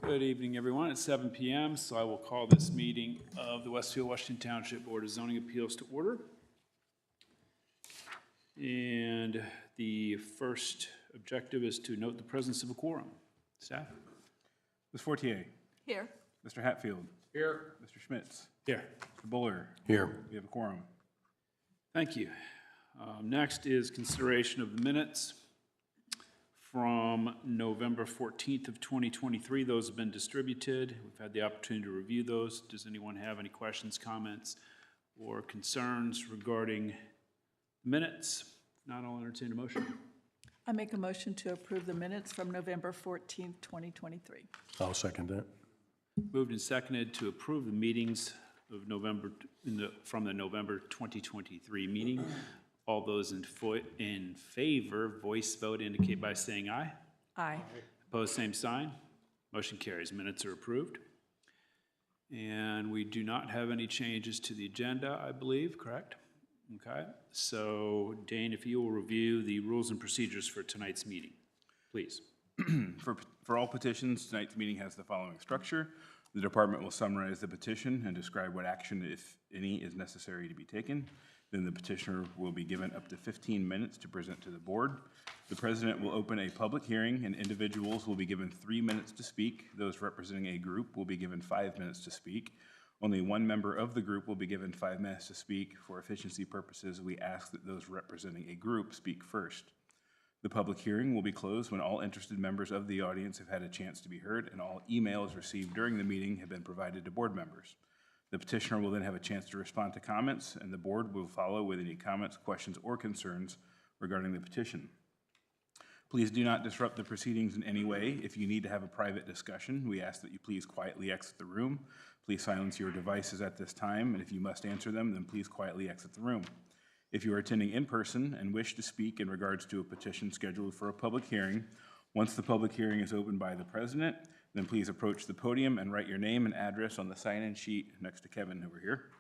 Good evening, everyone. It's 7 p.m., so I will call this meeting of the Westfield, Washington Township Board of Zoning Appeals to order. And the first objective is to note the presence of a quorum. Staff? Ms. Fortier. Here. Mr. Hatfield. Here. Mr. Schmitz. Here. Mr. Buller. Here. We have a quorum. Thank you. Next is consideration of the minutes from November 14th of 2023. Those have been distributed. We've had the opportunity to review those. Does anyone have any questions, comments, or concerns regarding minutes? If not, I'll entertain a motion. I make a motion to approve the minutes from November 14th, 2023. I'll second that. Moved and seconded to approve the meetings of November, from the November 2023 meeting. All those in favor, voice vote indicate by saying aye. Aye. Opposed, same sign. Motion carries. Minutes are approved. And we do not have any changes to the agenda, I believe, correct? Okay. So, Dane, if you will review the rules and procedures for tonight's meeting, please. For all petitions, tonight's meeting has the following structure. The department will summarize the petition and describe what action, if any, is necessary to be taken. Then the petitioner will be given up to 15 minutes to present to the board. The president will open a public hearing, and individuals will be given 3 minutes to speak. Those representing a group will be given 5 minutes to speak. Only one member of the group will be given 5 minutes to speak. For efficiency purposes, we ask that those representing a group speak first. The public hearing will be closed when all interested members of the audience have had a chance to be heard, and all emails received during the meeting have been provided to board members. The petitioner will then have a chance to respond to comments, and the board will follow with any comments, questions, or concerns regarding the petition. Please do not disrupt the proceedings in any way. If you need to have a private discussion, we ask that you please quietly exit the room. Please silence your devices at this time, and if you must answer them, then please quietly exit the room. If you are attending in person and wish to speak in regards to a petition scheduled for a public hearing, once the public hearing is opened by the president, then please approach the podium and write your name and address on the sign-in sheet next to Kevin over here.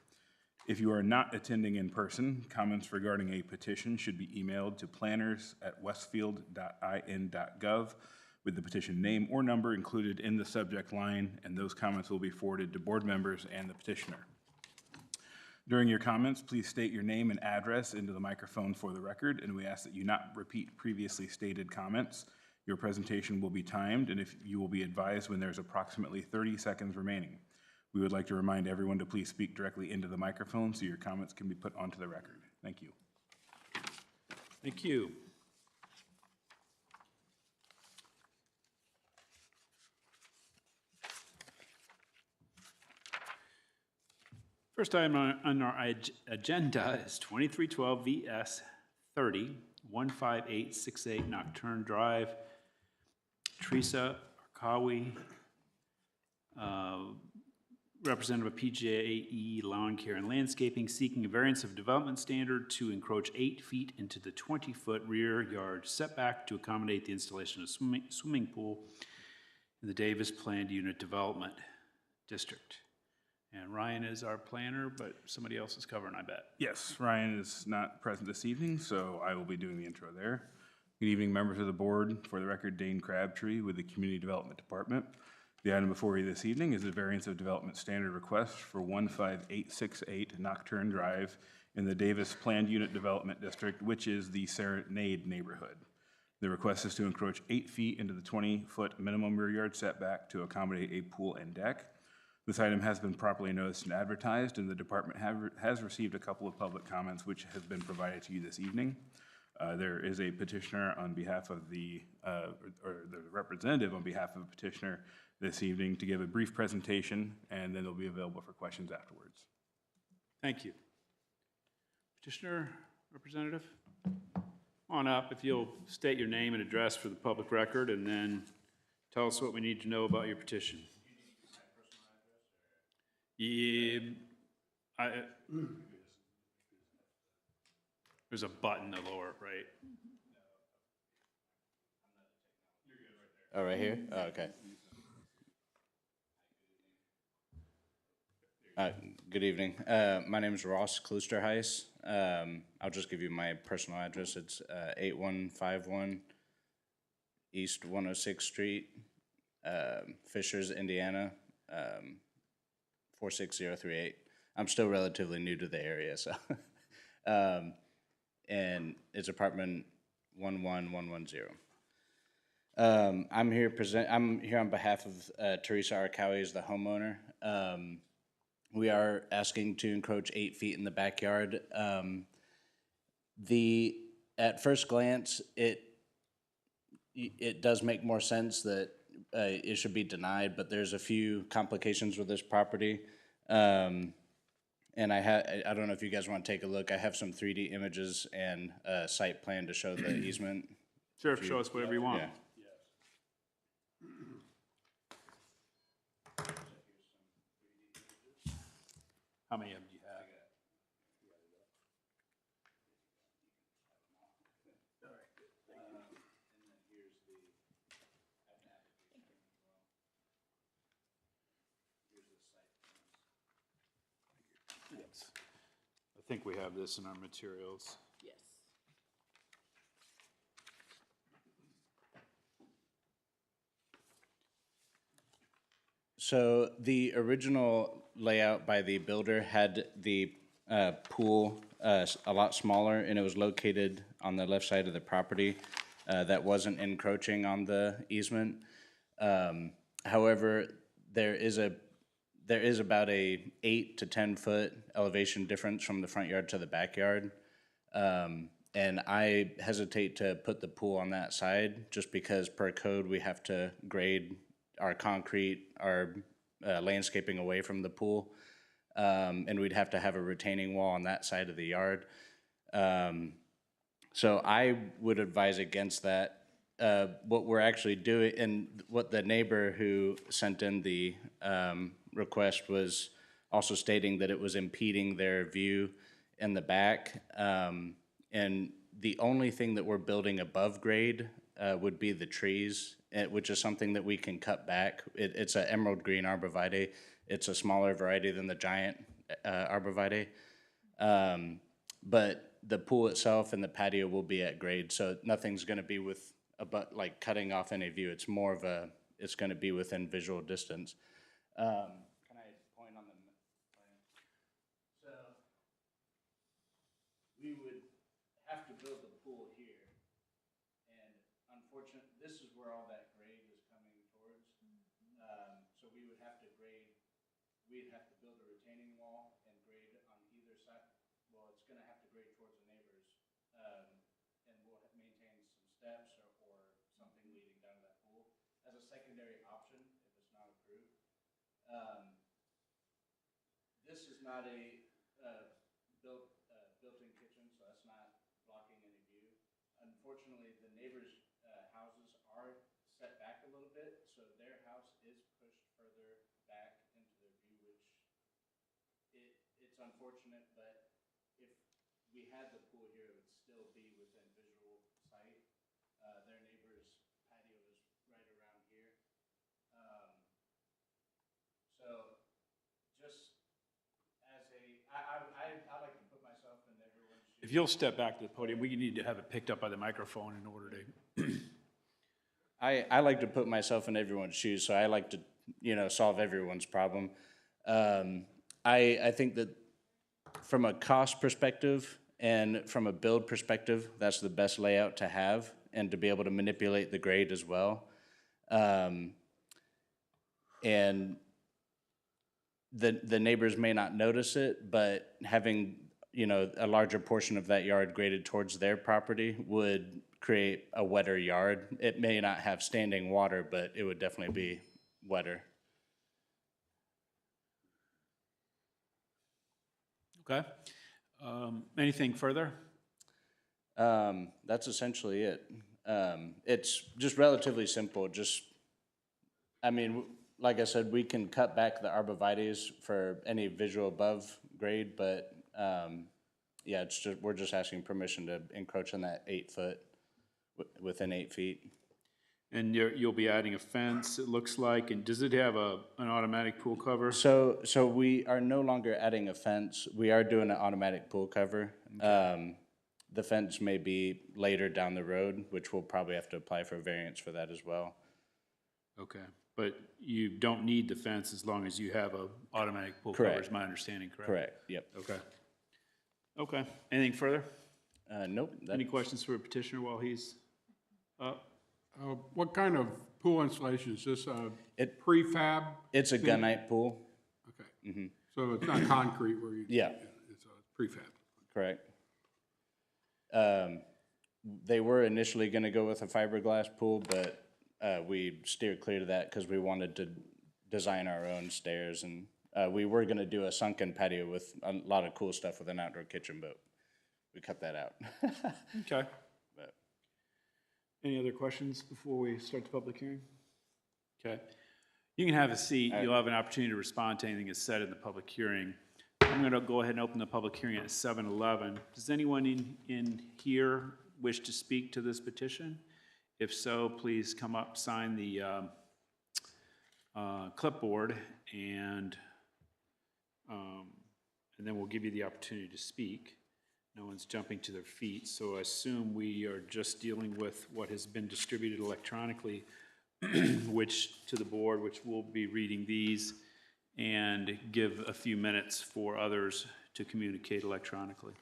If you are not attending in person, comments regarding a petition should be emailed to planners@westfield.in.gov with the petition name or number included in the subject line, and those comments will be forwarded to board members and the petitioner. During your comments, please state your name and address into the microphone for the record, and we ask that you not repeat previously stated comments. Your presentation will be timed, and if you will be advised when there's approximately 30 seconds remaining. We would like to remind everyone to please speak directly into the microphone so your comments can be put onto the record. Thank you. Thank you. First item on our agenda is 2312 VS 30 15868 Nocturne Drive. Teresa Arkawi, representative of PJE Lawn Care and Landscaping, seeking a variance of development standard to encroach 8 feet into the 20-foot rear yard setback to accommodate the installation of a swimming pool in the Davis Planned Unit Development District. And Ryan is our planner, but somebody else is covering, I bet. Yes, Ryan is not present this evening, so I will be doing the intro there. Good evening, members of the board. For the record, Dane Crabtree with the Community Development Department. The item before you this evening is a variance of development standard request for 15868 Nocturne Drive in the Davis Planned Unit Development District, which is the Serenade neighborhood. The request is to encroach 8 feet into the 20-foot minimum rear yard setback to accommodate a pool and deck. This item has been properly noticed and advertised, and the department has received a couple of public comments which has been provided to you this evening. There is a petitioner on behalf of or the representative on behalf of a petitioner this evening to give a brief presentation, and then they'll be available for questions afterwards. Thank you. Petitioner, representative, come on up if you'll state your name and address for the public record, and then tell us what we need to know about your petition. Yeah, there's a button to lower, right? Oh, right here? Oh, okay. Good evening. My name is Ross Klusterhuis. I'll just give you my personal address. It's 8151 East 106th Street, Fishers, Indiana, 46038. I'm still relatively new to the area, so. And it's apartment 11110. I'm here on behalf of Teresa Arcawi as the homeowner. We are asking to encroach 8 feet in the backyard. At first glance, it does make more sense that it should be denied, but there's a few complications with this property. And I don't know if you guys want to take a look. I have some 3D images and a site plan to show the easement. Sure, show us whatever you want. Yeah. How many of them do you have? Yes. I think we have this in our materials. Yes. So the original layout by the builder had the pool a lot smaller, and it was located on the left side of the property that wasn't encroaching on the easement. However, there is about a 8 to 10 foot elevation difference from the front yard to the backyard. And I hesitate to put the pool on that side just because per code we have to grade our concrete, our landscaping away from the pool. And we'd have to have a retaining wall on that side of the yard. So I would advise against that. What we're actually doing, and what the neighbor who sent in the request was also stating that it was impeding their view in the back. And the only thing that we're building above grade would be the trees, which is something that we can cut back. It's an emerald green arborvitae. It's a smaller variety than the giant arborvitae. But the pool itself and the patio will be at grade, so nothing's gonna be like cutting off any view. It's more of it's gonna be within visual distance. Can I point on the plan? So we would have to build the pool here, and unfortunately, this is where all that grade is coming towards. So we would have to grade, we'd have to build a retaining wall and grade on either side. Well, it's gonna have to grade towards the neighbors, and we'll maintain some steps or something leading down to that pool as a secondary option if it's not approved. This is not a built-in kitchen, so that's not blocking any view. Unfortunately, the neighbors' houses are set back a little bit, so their house is pushed further back into their view, which it's unfortunate, but if we had the pool here, it would still be within visual sight. Their neighbor's patio is right around here. So just as I like to put myself in everyone's shoes. If you'll step back to the podium, we need to have it picked up by the microphone in order to. I like to put myself in everyone's shoes, so I like to, solve everyone's problem. I think that from a cost perspective and from a build perspective, that's the best layout to have and to be able to manipulate the grade as well. And the neighbors may not notice it, but having, a larger portion of that yard graded towards their property would create a wetter yard. It may not have standing water, but it would definitely be wetter. Okay. Anything further? That's essentially it. It's just relatively simple. Like I said, we can cut back the arborvitaes for any visual above grade, but we're just asking permission to encroach on that 8 foot within 8 feet. And you'll be adding a fence, it looks like, and does it have an automatic pool cover? So we are no longer adding a fence. We are doing an automatic pool cover. Okay. The fence may be later down the road, which we'll probably have to apply for a variance for that as well. Okay, But you don't need the fence as long as you have a automatic pool cover, is my understanding, correct? Correct, yep. Okay. Okay. Anything further? Nope, Any questions for a petitioner while he's up? What kind of pool installation? Is this a It- prefab? it's a gunite pool, Okay. So it's not concrete where you? Yeah. It's a prefab. correct. They were initially gonna go with a fiberglass pool, but, we steered clear of that because we wanted to design our own stairs, and, we were gonna do a sunken patio with a lot of cool stuff with an outdoor kitchen, but we cut that out. Okay. But- Any other questions before we start the public hearing? Okay. You can have a seat. You'll have an opportunity to respond to anything that's said in the public hearing. I'm going to go ahead and open the public hearing at 7:11. Does anyone in here wish to speak to this petition? If so, please come up, sign the clipboard, and then we'll give you the opportunity to speak. No one's jumping to their feet, so I assume we are just dealing with what has been distributed electronically, which, to the board, which we'll be reading these, and give a few minutes for others to communicate electronically.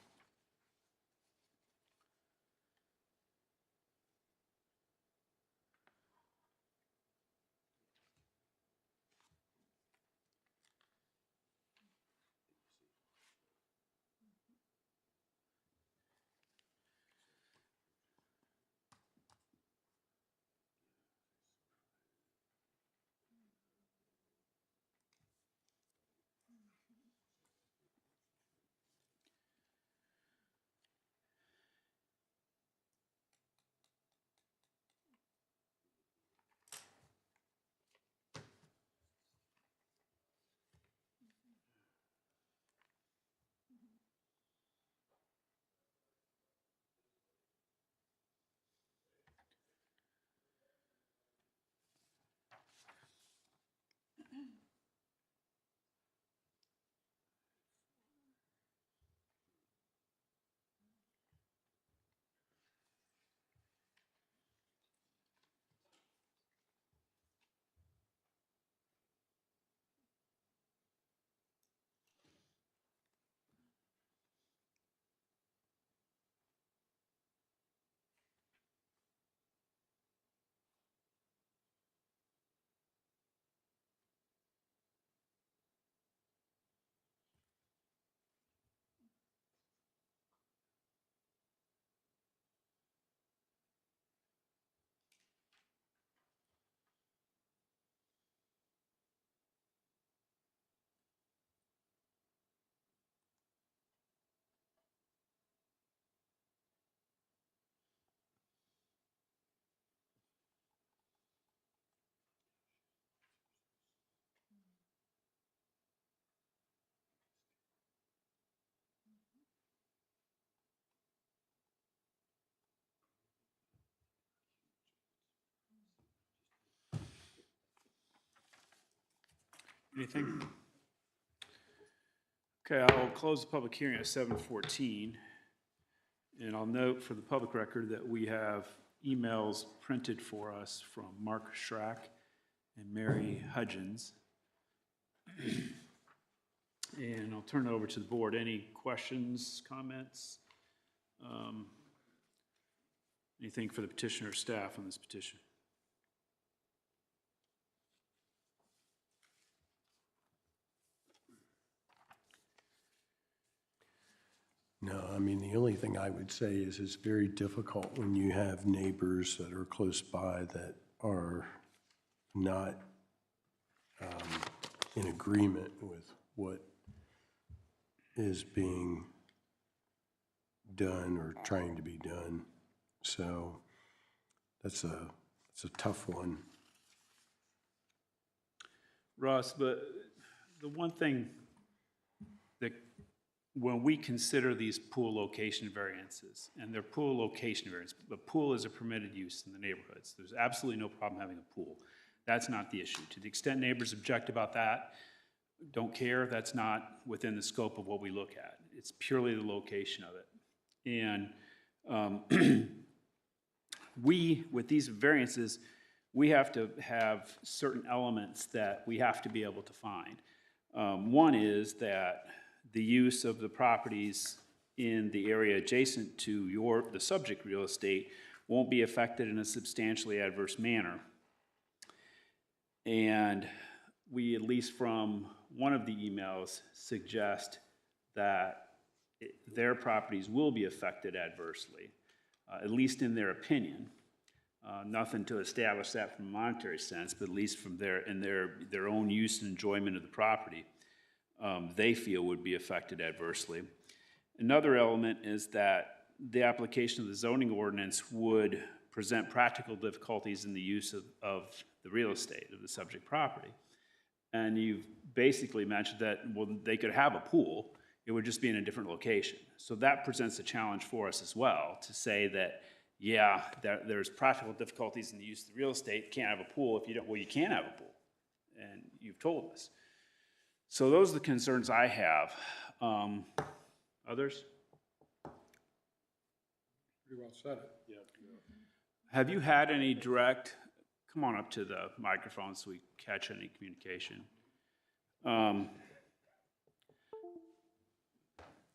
Anything? Okay, I'll close the public hearing at 7:14. And I'll note for the public record that we have emails printed for us from Mark Schrack and Mary Hudgens. And I'll turn it over to the board. Any questions, comments? Anything for the petitioner or staff on this petition? No, I mean, the only thing I would say is it's very difficult when you have neighbors that are close by that are not in agreement with what is being done or trying to be done. So that's a tough one. Russ, but the one thing that, when we consider these pool location variances, and they're pool location variants, the pool is a permitted use in the neighborhoods. There's absolutely no problem having a pool. That's not the issue. To the extent neighbors object about that, don't care, that's not within the scope of what we look at. It's purely the location of it. And we, with these variances, we have to have certain elements that we have to be able to find. One is that the use of the properties in the area adjacent to the subject real estate won't be affected in a substantially adverse manner. And we, at least from one of the emails, suggest that their properties will be affected adversely, at least in their opinion. Nothing to establish that from a monetary sense, but at least from their own use and enjoyment of the property, they feel would be affected adversely. Another element is that the application of the zoning ordinance would present practical difficulties in the use of the real estate, of the subject property. And you've basically mentioned that, well, they could have a pool, it would just be in a different location. So that presents a challenge for us as well, to say that, yeah, there's practical difficulties in the use of the real estate, can't have a pool if you don't, well, you can have a pool, and you've told us. So those are the concerns I have. Others? Pretty well said it. Have you had any direct, come on up to the microphone so we catch any communication.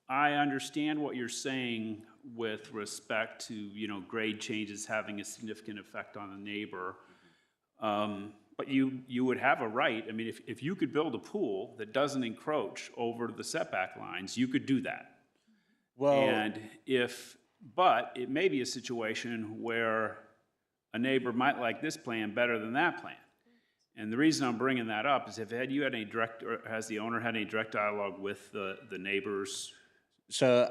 I understand what you're saying with respect to, grade changes having a significant effect on the neighbor. But you would have a right, I mean, if you could build a pool that doesn't encroach over the setback lines, you could do that. Well, But it may be a situation where a neighbor might like this plan better than that plan. And the reason I'm bringing that up is has the owner had any direct dialogue with the neighbors? so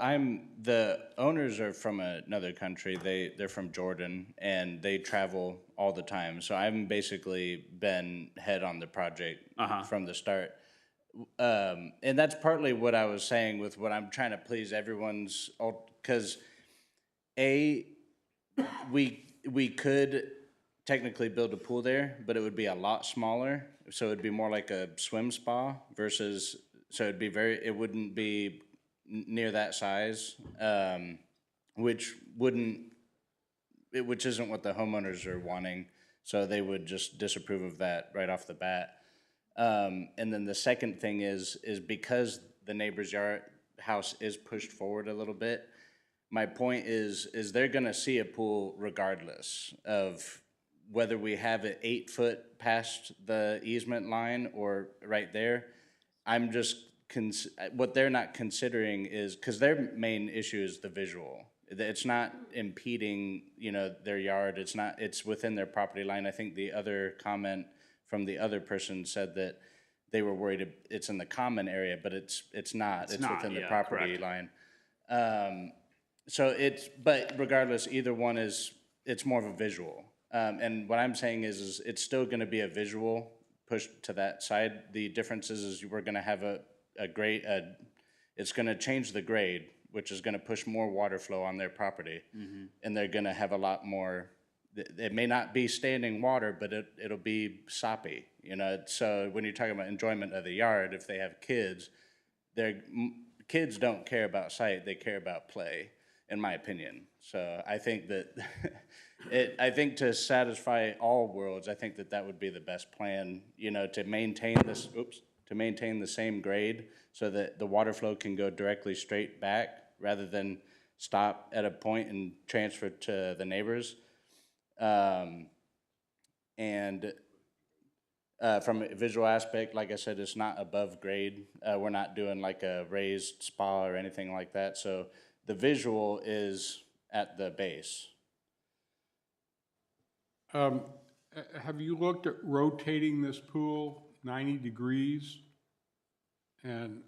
the owners are from another country. They're from Jordan, and they travel all the time. So I've basically been head on the project from the start. And that's partly what I was saying with what I'm trying to please everyone's, because we could technically build a pool there, but it would be a lot smaller. So it'd be more like a swim spa versus, so it wouldn't be near that size, which isn't what the homeowners are wanting. So they would just disapprove of that right off the bat. And then the second thing is because the neighbor's house is pushed forward a little bit, my point is they're gonna see a pool regardless of whether we have it 8 foot past the easement line or right there. I'm just, what they're not considering is, because their main issue is the visual. It's not impeding, their yard, it's within their property line. I think the other comment from the other person said that they were worried it's in the common area, but it's not. It's within the property line. But regardless, either one it's more of a visual. And what I'm saying is it's still gonna be a visual push to that side. The difference is we're gonna have a grade, it's gonna change the grade, which is gonna push more water flow on their property. And they're gonna have a lot more, it may not be standing water, but it'll be soppy, So when you're talking about enjoyment of the yard, if they have kids, kids don't care about sight, they care about play, in my opinion. So I think that, I think to satisfy all worlds, I think that would be the best plan, to maintain the same grade so that the water flow can go directly straight back rather than stop at a point and transfer to the neighbors. And from a visual aspect, like I said, it's not above grade. We're not doing like a raised spa or anything like that. So the visual is at the base. Have you looked at rotating this pool 90 degrees? And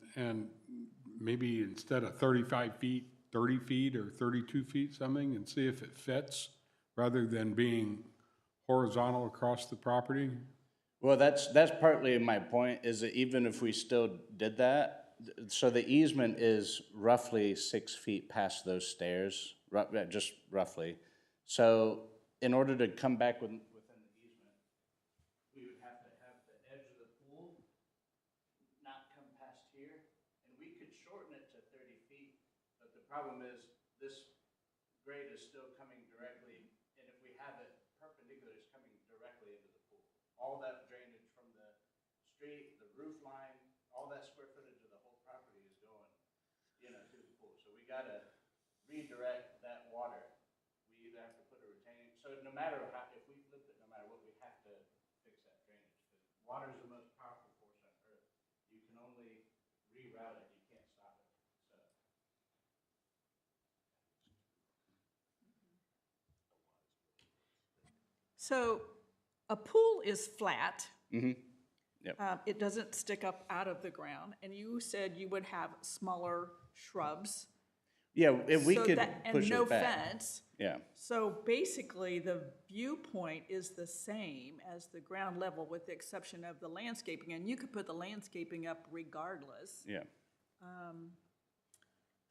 maybe instead of 35 feet, 30 feet or 32 feet something, and see if it fits rather than being horizontal across the property? Well, that's partly my point, is that even if we still did that, so the easement is roughly 6 feet past those stairs, just roughly. So in order to come back within the easement, we would have to have the edge of the pool not come past here, and we could shorten it to 30 feet, but the problem is this grade is still coming directly, and if we have it perpendicular, it's coming directly in all that drainage from the street, the roof line, all that square footage of the whole property is going, to the pool. So we gotta redirect that water. We either have to put a retaining, so no matter how, if we flip it, no matter what, we have to fix that drainage. Because water is the most powerful force on earth. You can only reroute it, you can't stop it, so. So a pool is flat. Yep. It doesn't stick up out of the ground, and you said you would have smaller shrubs. Yeah, if we so could that- push And no it back. fence. Yeah, So basically, the viewpoint is the same as the ground level with the exception of the landscaping, and you could put the landscaping up regardless. yeah.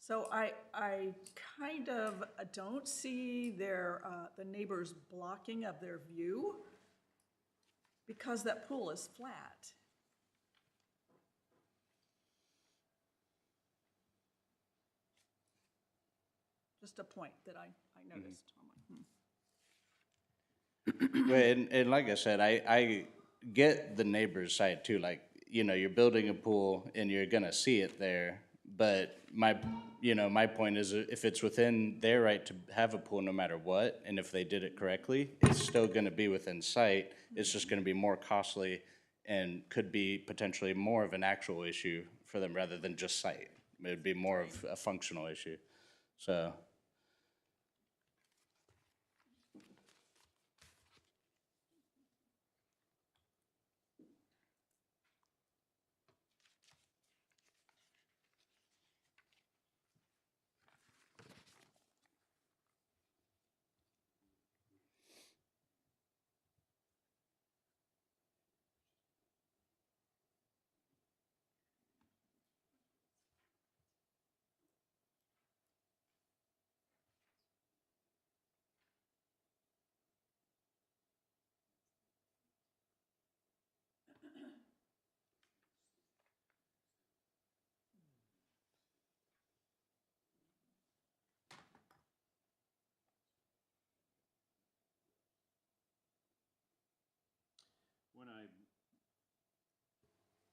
So I kind of don't see the neighbors' blocking of their view because that pool is flat. Just a point that I noticed. I'm like, And like I said, I get the neighbor's side too, like, you're building a pool and you're gonna see it there. But my point is if it's within their right to have a pool no matter what, and if they did it correctly, it's still gonna be within sight. It's just gonna be more costly and could be potentially more of an actual issue for them rather than just sight. It would be more of a functional issue, so.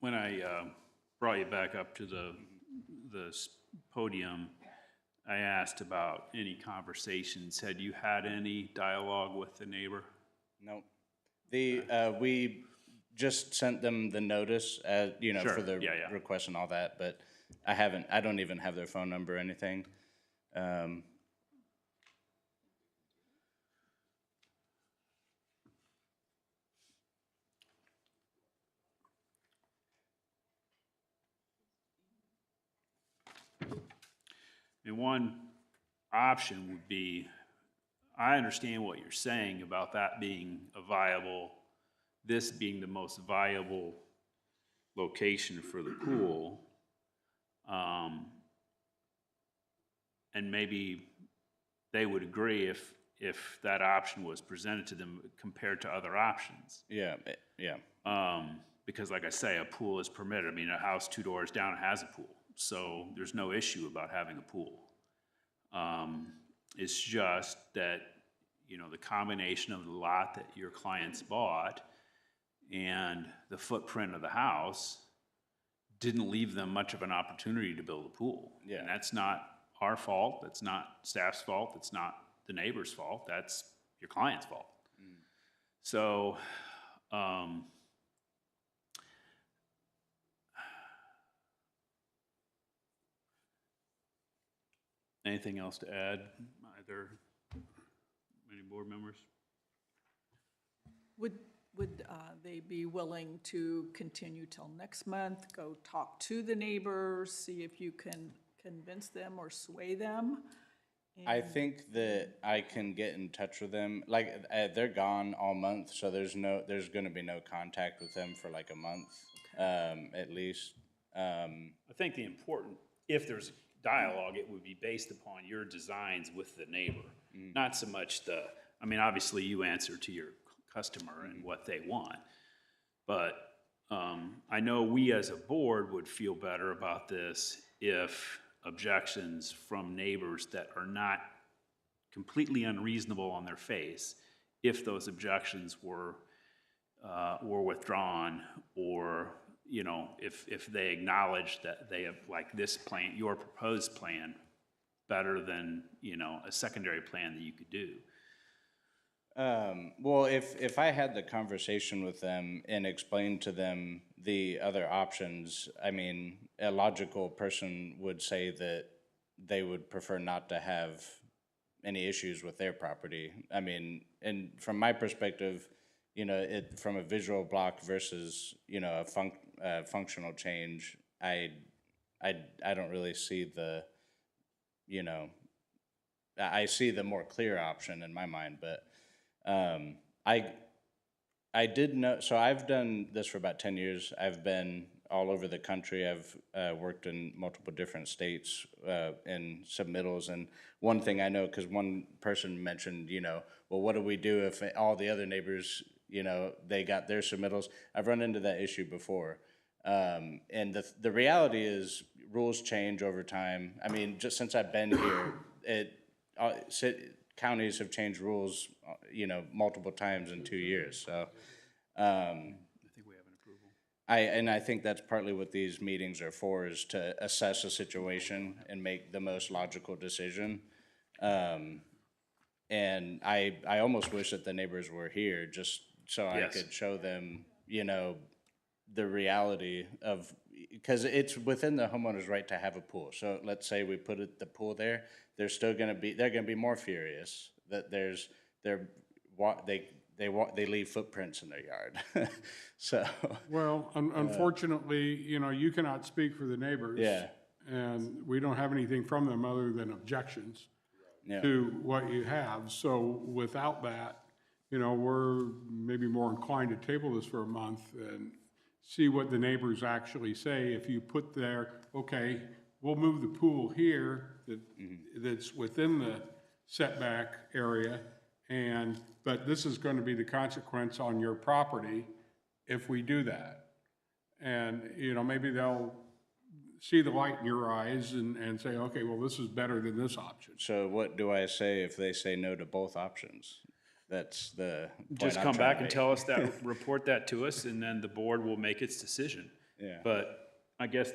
When I brought you back up to the podium, I asked about any conversations. Had you had any dialogue with the neighbor? Nope. We just sent them the notice, Sure, for the yeah. request and all that, but I don't even have their phone number or anything. And one option would be, I understand what you're saying about that being this being the most viable location for the pool. And maybe they would agree if that option was presented to them compared to other options. Yeah, yeah. Because like I say, a pool is permitted. I mean, a house 2 doors down has a pool, so there's no issue about having a pool. It's just that, the combination of the lot that your clients bought and the footprint of the house didn't leave them much of an opportunity to build a pool. Yeah. And that's not our fault, that's not staff's fault, that's not the neighbor's fault, that's your client's fault. So, anything else to add, either, any board members? Would they be willing to continue till next month, go talk to the neighbors, see if you can convince them or sway them? I think that I can get in touch with them. Like, they're gone all month, so there's gonna be no contact with them for like a month, at least. I think if there's dialogue, it would be based upon your designs with the neighbor, not so much obviously you answer to your customer and what they want, but I know we as a board would feel better about this if objections from neighbors that are not completely unreasonable on their face, if those objections were or withdrawn, or, you know, if they acknowledge that they have, like this plan, your proposed plan, better than, you know, a secondary plan that you could do. Well, if I had the conversation with them and explained to them the other options, I mean, a logical person would say that they would prefer not to have any issues with their property. I mean, and from my perspective, you know, from a visual block versus, you know, a functional change, I don't really see the, you know, I see the more clear option in my mind, but I did know, so I've done this for about 10 years. I've been all over the country. I've worked in multiple different states in submittals. And one thing I know, because one person mentioned, you know, well, what do we do if all the other neighbors, you know, they got their submittals? I've run into that issue before. And the reality is rules change over time. I mean, just since I've been here, counties have changed rules, you know, multiple times in 2 years. So I think we have an approval. I think that's partly what these meetings are for, is to assess a situation and make the most logical decision. And I almost wish that the neighbors were here, just so I Yes. could show them, you know, the reality of, because it's within the homeowner's right to have a pool. So let's say we put the pool there, they're gonna be more furious that they leave footprints in their yard. So, Well, unfortunately, you know, you cannot speak for the neighbors. Yeah. And we don't have anything from them other than objections yeah. to what you have. So without that, you know, we're maybe more inclined to table this for a month and see what the neighbors actually say. If you put there, okay, we'll move the pool here that's within the setback area, but this is going to be the consequence on your property if we do that. And, you know, maybe they'll see the light in your eyes and say, okay, well, this is better than this option. So what do I say if they say no to both options? That's the point Just I'm come trying back to and make. tell us that, report that to us, and then the board will make its decision. Yeah. But I guess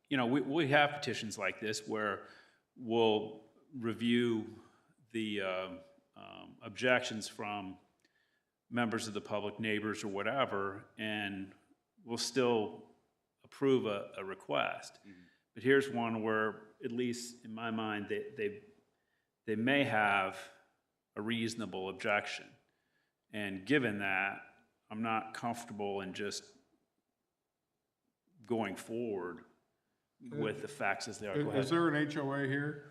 you know, we have petitions like this where we'll review the objections from members of the public, neighbors or whatever, and we'll still approve a request. But here's one where, at least in my mind, they may have a reasonable objection. And given that, I'm not comfortable in just going forward with the facts as they are. Go Is ahead. there an HOA here?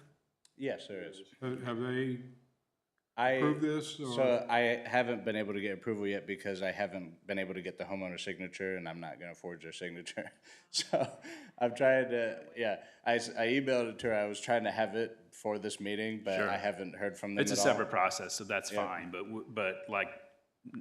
Yes, there is. Have they I approved this? Or? So I haven't been able to get approval yet because I haven't been able to get the homeowner's signature, and I'm not gonna forge their signature. So I'm trying to, yeah, I emailed it to her. I was trying to have it for this meeting, but Sure. I haven't heard from them It's a at all. separate process, so that's Yeah. fine, but like,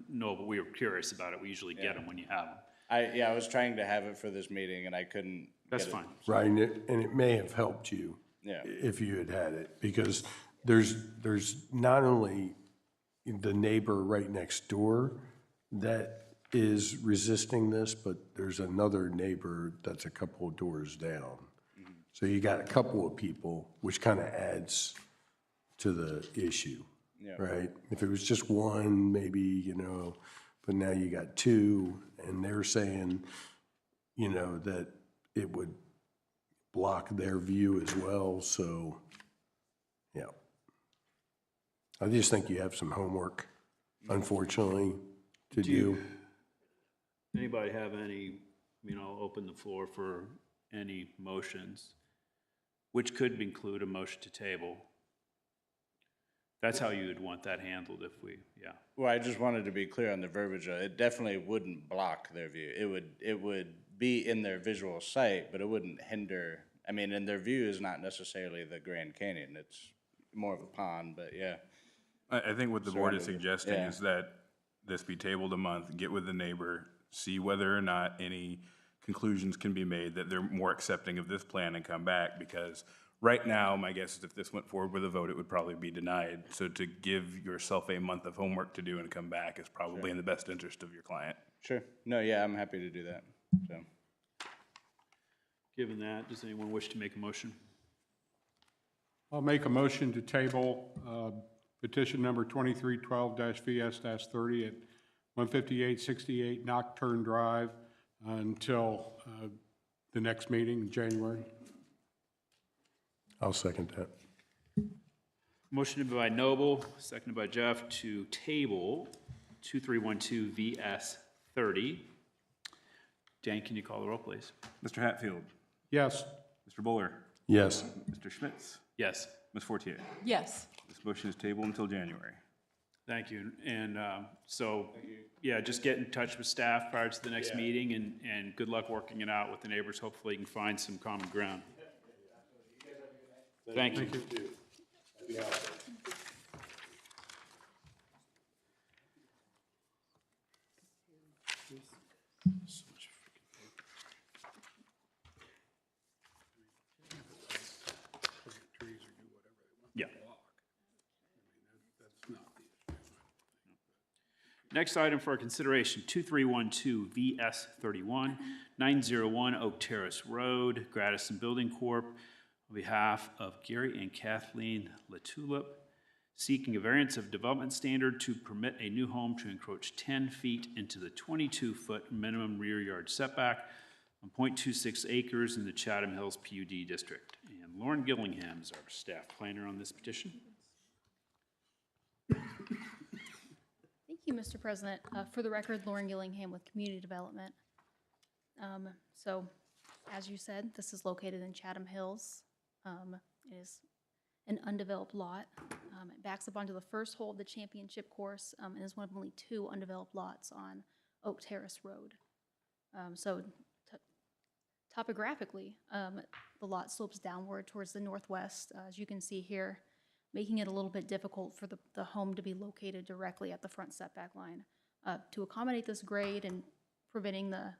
no, but we were curious about it. We usually get them when you have them. I was trying to have it for this meeting, and I couldn't That's get it. fine. Right, and it may have helped you. Yeah. If you had it, because there's not only the neighbor right next door that is resisting this, but there's another neighbor that's a couple of doors down. So you got a couple of people, which kind of adds to the issue, Yeah. right? If it was just one, maybe, you know, but now you got two, and they're saying, you know, that it would block their view as well, so, yeah. I just think you have some homework, unfortunately, to do. Anybody have any, you know, open the floor for any motions, which could include a motion to table? That's how you would want that handled if we, yeah. Well, I just wanted to be clear on the verbiage. It definitely wouldn't block their view. It would be in their visual sight, but it wouldn't hinder. I mean, and their view is not necessarily the Grand Canyon. It's more of a pond, but yeah. I think what the board is Surrounded, suggesting yeah. is that this be tabled a month, get with the neighbor, see whether or not any conclusions can be made that they're more accepting of this plan and come back, because Right now, my guess is if this went forward with a vote, it would probably be denied. So to give yourself a month of homework to do and come back is probably in the best interest of your client. Sure. No, yeah, I'm happy to do that, so. Given that, does anyone wish to make a motion? I'll make a motion to table petition number 2312-VS-30 at 15868 Nocturne Drive until the next meeting in January. I'll second that. Motion by Noble, seconded by Jeff, to table 2312 VS 30. Dan, can you call the roll, please? Mr. Hatfield, Yes. Mr. Buller, Yes. Mr. Schmitz, Yes. Ms. Fortier. Yes. This motion is tabled until January. Thank you. And so, yeah, just get in touch with staff prior to the next meeting, and good luck working it out with the neighbors. Hopefully you can find some common ground. Thank you. Yeah. Next item for our consideration, 2312 VS 31, 901 Oak Terrace Road, Gradison Building Corp., on behalf of Gary and Kathleen LaTulip, seeking a variance of development standard to permit a new home to encroach 10 feet into the 22-foot minimum rear yard setback on .26 acres in the Chatham Hills PUD district. And Lauren Gillingham is our staff planner on this petition. Thank you, Mr. President. For the record, Lauren Gillingham with Community Development. So, as you said, this is located in Chatham Hills. It is an undeveloped lot. It backs up onto the first hole of the championship course and is one of only 2 undeveloped lots on Oak Terrace Road. Topographically, the lot slopes downward towards the northwest, as you can see here, making it a little bit difficult for the home to be located directly at the front setback line. To accommodate this grade and preventing the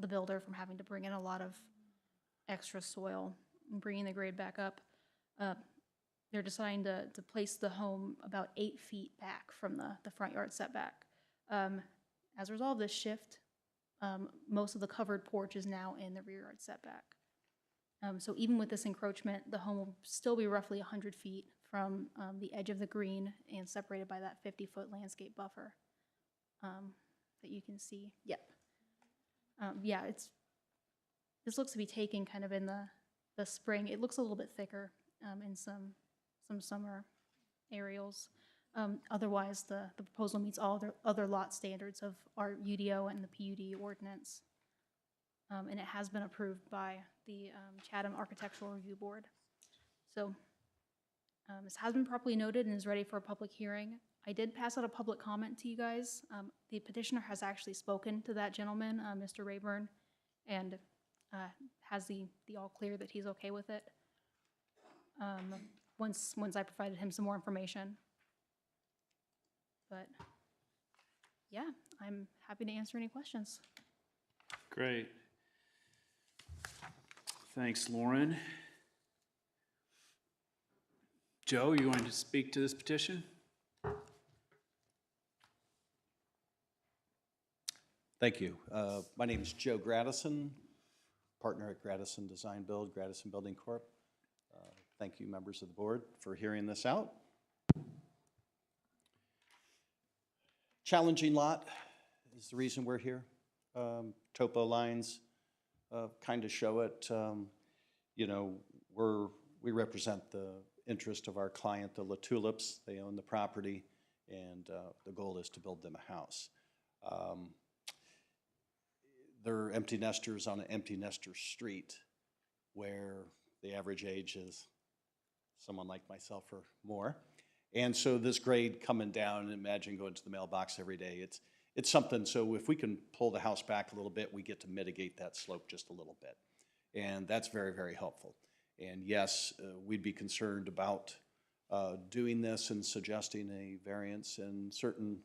builder from having to bring in a lot of extra soil and bringing the grade back up, they're deciding to place the home about 8 feet back from the front yard setback. As a result of this shift, most of the covered porch is now in the rear yard setback. So even with this encroachment, the home will still be roughly 100 feet from the edge of the green and separated by that 50-foot landscape buffer that you can see. Yep. Yeah, this looks to be taken kind of in the spring. It looks a little bit thicker in some summer aerials. Otherwise, the proposal meets all other lot standards of our UDO and the PUD ordinance. And it has been approved by the Chatham Architectural Review Board. So this has been properly noted and is ready for a public hearing. I did pass out a public comment to you guys. The petitioner has actually spoken to that gentleman, Mr. Rayburn, and has the all clear that he's okay with it. Once I provided him some more information. But yeah, I'm happy to answer any questions. Great. Thanks, Lauren. Joe, you want to speak to this petition? Thank you. My name is Joe Gradison, partner at Gradison Design Build, Gradison Building Corp. Thank you, members of the board, for hearing this out. Challenging lot is the reason we're here. Topo lines kind of show it. You know, we represent the interest of our client, the LaTulips. They own the property, and the goal is to build them a house. They're empty nesters on an empty nester street where the average age is someone like myself or more. And so this grade coming down, imagine going to the mailbox every day, it's something. So if we can pull the house back a little bit, we get to mitigate that slope just a little bit. And that's very, very helpful. And yes, we'd be concerned about doing this and suggesting a variance in certain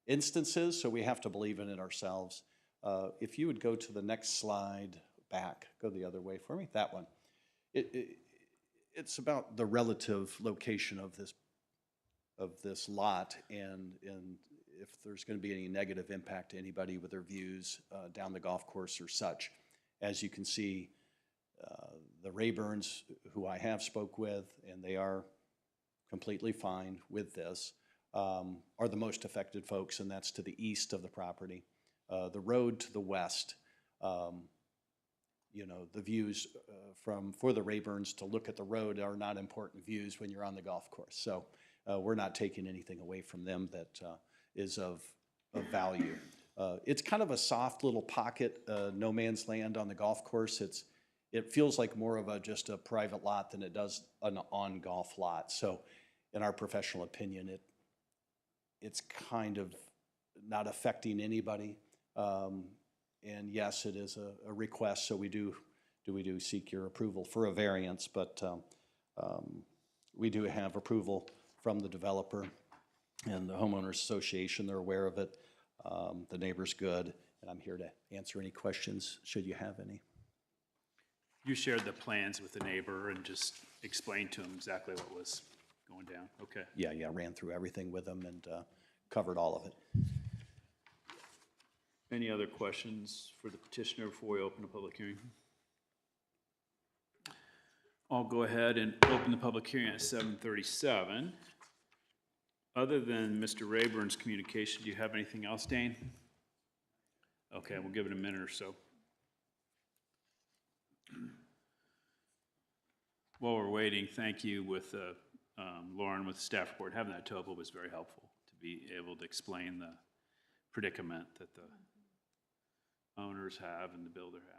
instances, so we have to believe in it ourselves. If you would go to the next slide back, go the other way for me, that one. It's about the relative location of this lot and if there's going to be any negative impact to anybody with their views down the golf course or such. As you can see, the Rayburns, who I have spoke with, and they are completely fine with this, are the most affected folks, and that's to the east of the property. The road to the west, you know, the views for the Rayburns to look at the road are not important views when you're on the golf course. So we're not taking anything away from them that is of value. It's kind of a soft little pocket, no man's land on the golf course. It feels like more of just a private lot than it does an on-golf lot. So in our professional opinion, it's kind of not affecting anybody. And yes, it is a request, so we do seek your approval for a variance, but we do have approval from the developer and the homeowners association. They're aware of it. The neighbor's good, and I'm here to answer any questions, should you have any. You shared the plans with the neighbor and just explained to him exactly what was going down. Okay. Yeah, ran through everything with them and covered all of it. Any other questions for the petitioner before we open the public hearing? I'll go ahead and open the public hearing at 7:37. Other than Mr. Rayburn's communication, do you have anything else, Dane? Okay, we'll give it a minute or so. While we're waiting, thank you with Lauren with the staff report. Having that topo was very helpful to be able to explain the predicament that the owners have and the builder has.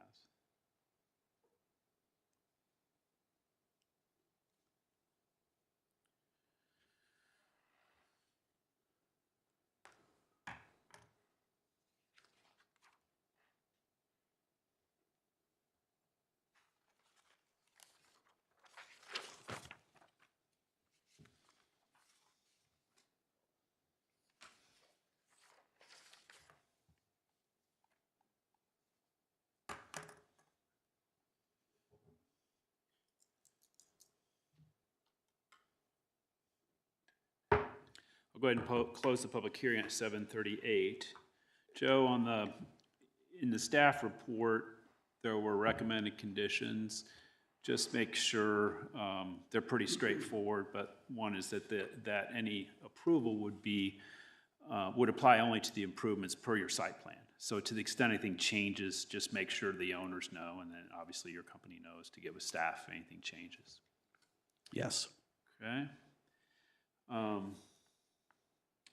I'll go ahead and close the public hearing at 7:38. Joe, in the staff report, there were recommended conditions. Just make sure they're pretty straightforward, but one is that any approval would apply only to the improvements per your site plan. So to the extent anything changes, just make sure the owners know, and then obviously your company knows to get with staff if anything changes. Yes. Okay.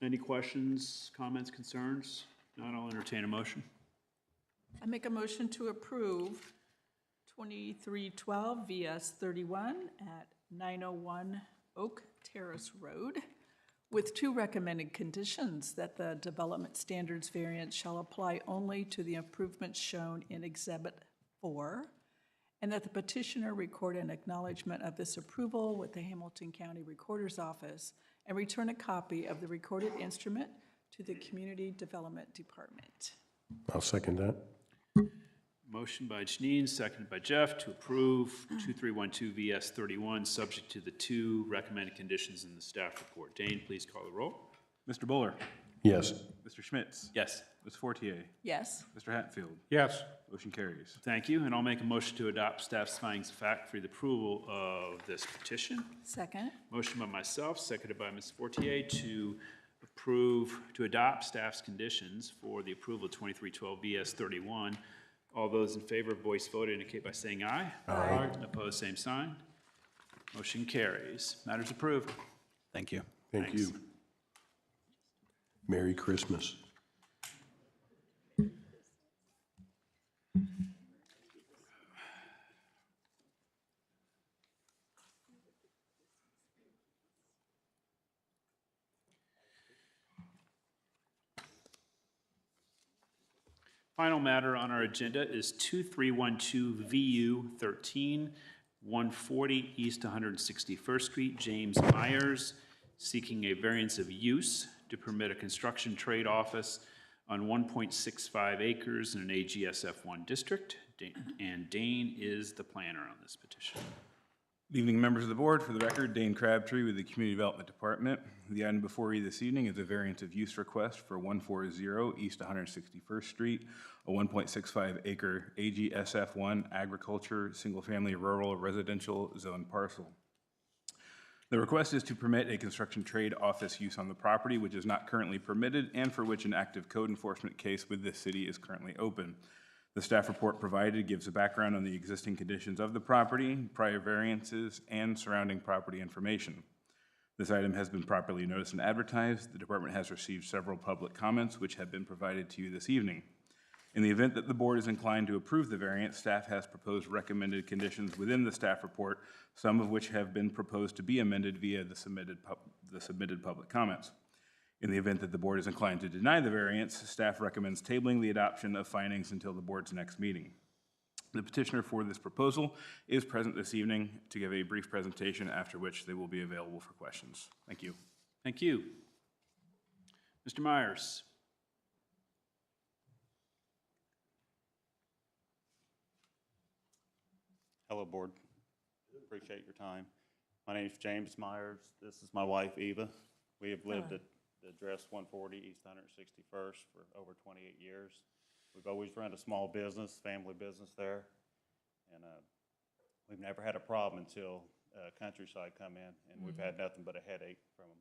Any questions, comments, concerns? Not, I'll entertain a motion. I make a motion to approve 2312 VS 31 at 901 Oak Terrace Road with two recommended conditions: that the development standards variance shall apply only to the improvements shown in Exhibit 4, and that the petitioner record an acknowledgement of this approval with the Hamilton County Recorder's Office and return a copy of the recorded instrument to the Community Development Department. I'll second that. Motion by Janine, seconded by Jeff to approve 2312 VS 31, subject to the two recommended conditions in the staff report. Dane, please call the roll. Mr. Buller, Yes. Mr. Schmitz, Yes. Ms. Fortier, Yes. Mr. Hatfield, Yes. motion carries. Thank you, and I'll make a motion to adopt staff's findings of fact for the approval of this petition. Second. Motion by myself, seconded by Ms. Fortier to adopt staff's conditions for the approval of 2312 VS 31. All those in favor, voice vote indicate by saying aye. Aye. Opposed, same sign. Motion carries. Matters approved. Thank you. Thank you. Merry Christmas. Final matter on our agenda is 2312 VU 13, 140 East 161st Street, James Myers, seeking a variance of use to permit a construction trade office on 1.65 acres in an AGSF1 district, and Dane is the planner on this petition. Good evening, members of the board. For the record, Dane Crabtree with the Community Development Department. The item before you this evening is a variance of use request for 140 East 161st Street, a 1.65 acre AGSF1 agriculture, single-family rural residential zone parcel. The request is to permit a construction trade office use on the property, which is not currently permitted and for which an active code enforcement case with this city is currently open. The staff report provided gives a background on the existing conditions of the property, prior variances, and surrounding property information. This item has been properly noticed and advertised. The department has received several public comments which have been provided to you this evening. In the event that the board is inclined to approve the variance, staff has proposed recommended conditions within the staff report, some of which have been proposed to be amended via the submitted public comments. In the event that the board is inclined to deny the variance, staff recommends tabling the adoption of findings until the board's next meeting. The petitioner for this proposal is present this evening to give a brief presentation, after which they will be available for questions. Thank you. Thank you. Mr. Myers. Hello, board. Appreciate your time. My name is James Myers. This is my wife, Eva. We have lived at the address 140 East 161st for over 28 years. We've always run a small business, family business there, and we've never had a problem until Countryside come in, and we've had nothing but a headache from them.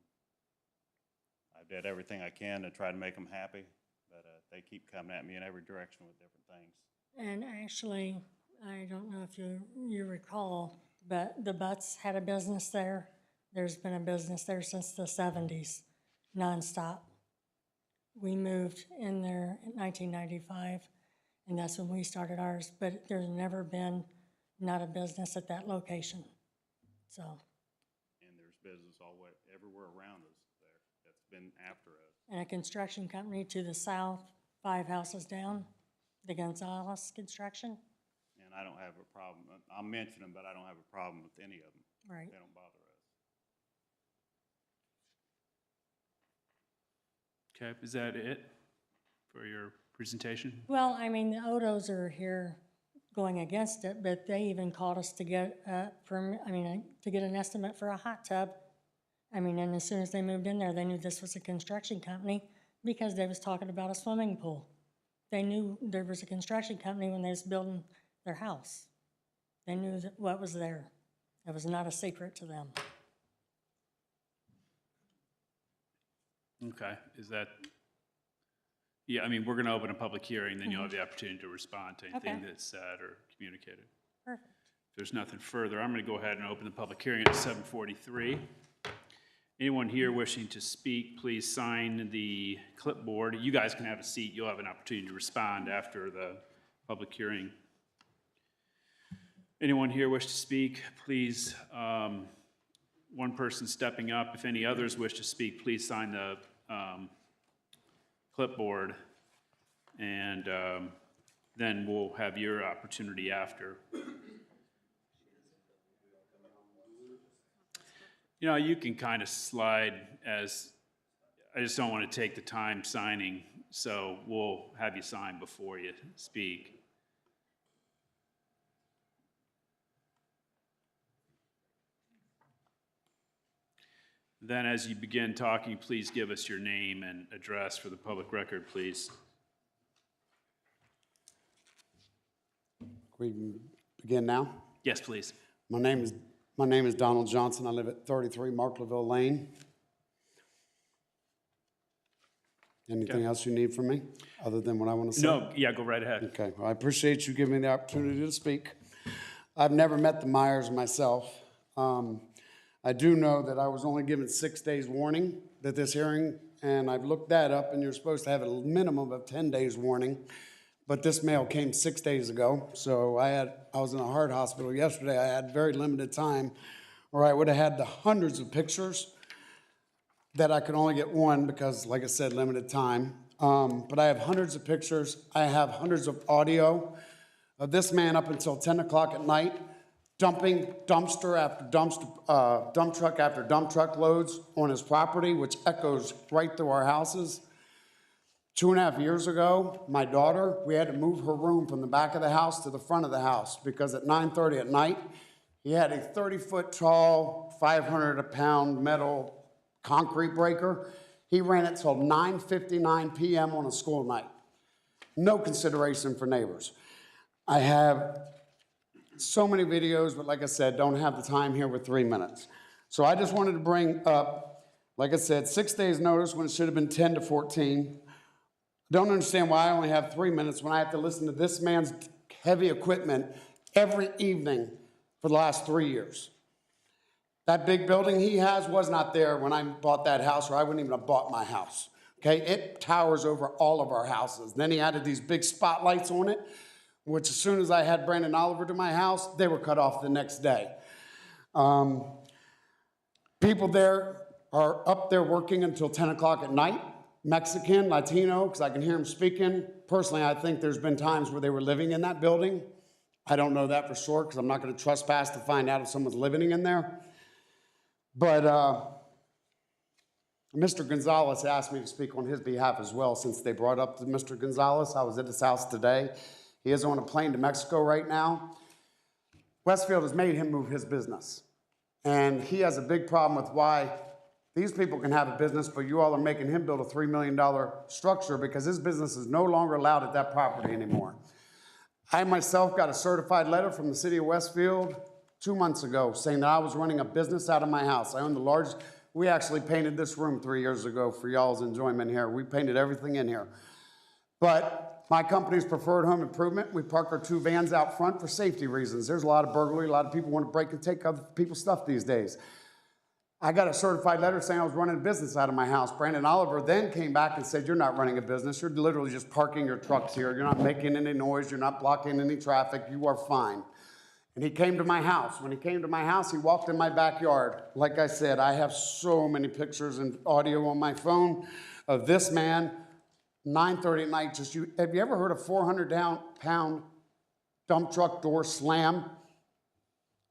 I've did everything I can to try to make them happy, but they keep coming at me in every direction with different things. And actually, I don't know if you recall, but the Butts had a business there. There's been a business there since the 70s, nonstop. We moved in there in 1995, and that's when we started ours, but there's never been not a business at that location, so. And there's business everywhere around us there that's been after us. And a construction company to the south, 5 houses down, the Gonzalez Construction. And I don't have a problem. I'll mention them, but I don't have a problem with any of them. Right. They don't bother us. Okay, is that it for your presentation? Well, I mean, the Odos are here going against it, but they even called us to get to get an estimate for a hot tub. I mean, and as soon as they moved in there, they knew this was a construction company because they was talking about a swimming pool. They knew there was a construction company when they was building their house. They knew what was there. It was not a secret to them. Okay, is that, yeah, I mean, we're going to open a public hearing, then you'll have the opportunity to respond to anything Okay. that's said or communicated. Perfect. If there's nothing further, I'm going to go ahead and open the public hearing at 7:43. Anyone here wishing to speak, please sign the clipboard. You guys can have a seat. You'll have an opportunity to respond after the public hearing. Anyone here wish to speak, please, one person stepping up. If any others wish to speak, please sign the clipboard, and then we'll have your opportunity after. You know, you can kind of slide as, I just don't want to take the time signing, so we'll have you sign before you speak. Then as you begin talking, please give us your name and address for the public record, please. We begin now? Yes, please. My name is Donald Johnson. I live at 33 Marklerville Lane. Anything else you need from me, other than what I want to say? No, yeah, go right ahead. Okay, well, I appreciate you giving me the opportunity to speak. I've never met the Myers myself. I do know that I was only given 6 days warning that this hearing, and I've looked that up, and you're supposed to have a minimum of 10 days warning. But this mail came 6 days ago, so I was in a heart hospital yesterday. I had very limited time, or I would have had the hundreds of pictures that I could only get one because, like I said, limited time. But I have hundreds of pictures. I have hundreds of audio of this man up until 10 o'clock at night, dumping dumpster after dumpster, dump truck after dump truck loads on his property, which echoes right through our houses. 2.5 years ago, my daughter, we had to move her room from the back of the house to the front of the house because at 9:30 at night, He had a 30-foot tall, 500-pound metal concrete breaker. He ran it till 9:59 p.m. on a school night. No consideration for neighbors. I have so many videos, but like I said, don't have the time here with 3 minutes. So I just wanted to bring up, like I said, 6 days notice when it should have been 10 to 14. Don't understand why I only have 3 minutes when I have to listen to this man's heavy equipment every evening for the last 3 years. That big building he has was not there when I bought that house, or I wouldn't even have bought my house. Okay, it towers over all of our houses. Then he added these big spotlights on it, which as soon as I had Brandon Oliver to my house, they were cut off the next day. People there are up there working until 10 o'clock at night. Mexican, Latino, because I can hear them speaking. Personally, I think there's been times where they were living in that building. I don't know that for sure because I'm not going to trespass to find out if someone's living in there. But Mr. Gonzalez asked me to speak on his behalf as well since they brought up to Mr. Gonzalez. I was at his house today. He is on a plane to Mexico right now. Westfield has made him move his business. And he has a big problem with why these people can have a business, but you all are making him build a $3 million structure because his business is no longer allowed at that property anymore. I myself got a certified letter from the city of Westfield 2 months ago saying that I was running a business out of my house. I own the largest, we actually painted this room 3 years ago for y'all's enjoyment here. We painted everything in here. But my company's Preferred Home Improvement. We park our 2 vans out front for safety reasons. There's a lot of burglary. A lot of people want to break and take other people's stuff these days. I got a certified letter saying I was running a business out of my house. Brandon Oliver then came back and said, you're not running a business. You're literally just parking your trucks here. You're not making any noise. You're not blocking any traffic. You are fine. And he came to my house. When he came to my house, he walked in my backyard. Like I said, I have so many pictures and audio on my phone of this man, 9:30 at night. Have you ever heard a 400-pound dump truck door slam?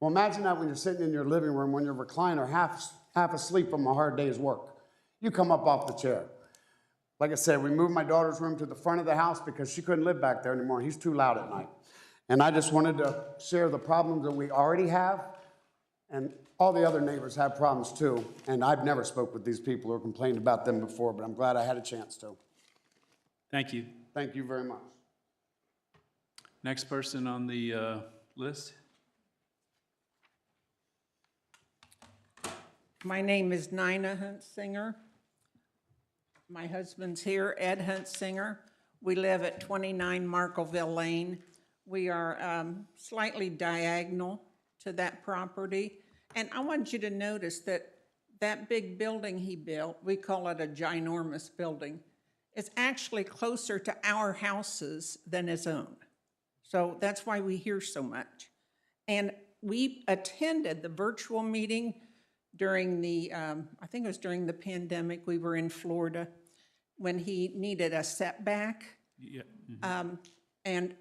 Well, imagine that when you're sitting in your living room, when your recliner, half asleep from a hard day's work. You come up off the chair. Like I said, we moved my daughter's room to the front of the house because she couldn't live back there anymore. He's too loud at night. And I just wanted to share the problems that we already have, and all the other neighbors have problems too. And I've never spoke with these people or complained about them before, but I'm glad I had a chance to. Thank you. Thank you very much. Next person on the list. My name is Nina Huntsinger. My husband's here, Ed Huntsinger. We live at 29 Markleville Lane. We are slightly diagonal to that property. And I want you to notice that that big building he built, we call it a ginormous building, is actually closer to our houses than his own. So that's why we hear so much. And we attended the virtual meeting during the, I think it was during the pandemic. We were in Florida when he needed a setback. Yeah. And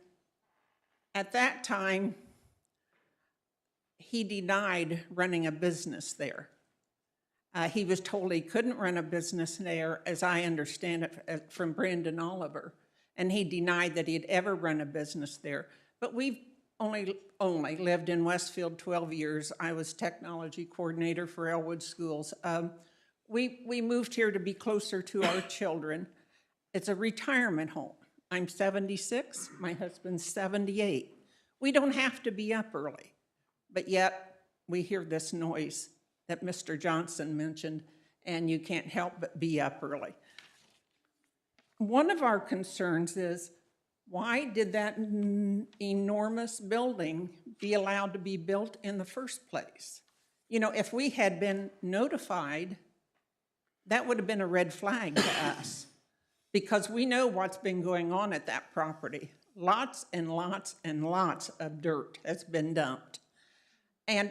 at that time, he denied running a business there. He was told he couldn't run a business there, as I understand it from Brandon Oliver, and he denied that he'd ever run a business there. But we've only lived in Westfield 12 years. I was technology coordinator for Elwood Schools. We moved here to be closer to our children. It's a retirement home. I'm 76, my husband's 78. We don't have to be up early, but yet we hear this noise that Mr. Johnson mentioned, and you can't help but be up early. One of our concerns is, why did that enormous building be allowed to be built in the first place? You know, if we had been notified, that would have been a red flag to us, because we know what's been going on at that property. Lots and lots and lots of dirt has been dumped. And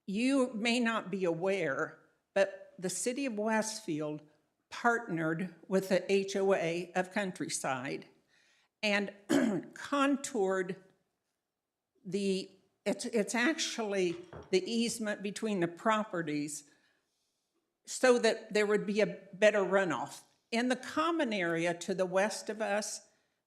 you may not be aware, but the city of Westfield partnered with the HOA of Countryside and contoured it's actually the easement between the properties so that there would be a better runoff. In the common area to the west of us,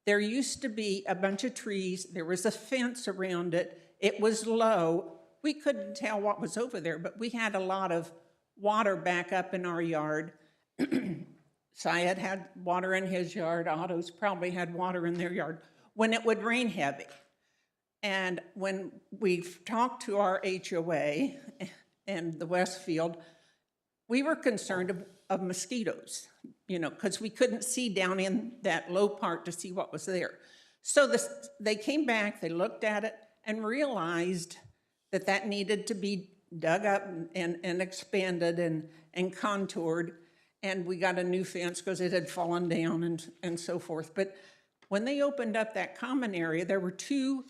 there used to be a bunch of trees. There was a fence around it. It was low. we couldn't tell what was over there, but we had a lot of water back up in our yard. Syed had water in his yard, Otto's probably had water in their yard, when it would rain heavy. And when we've talked to our HOA and the Westfield, we were concerned of mosquitoes, you know, because we couldn't see down in that low part to see what was there. So they came back, they looked at it, and realized that that needed to be dug up and expanded and contoured. And we got a new fence because it had fallen down and so forth. But when they opened up that common area, there were 2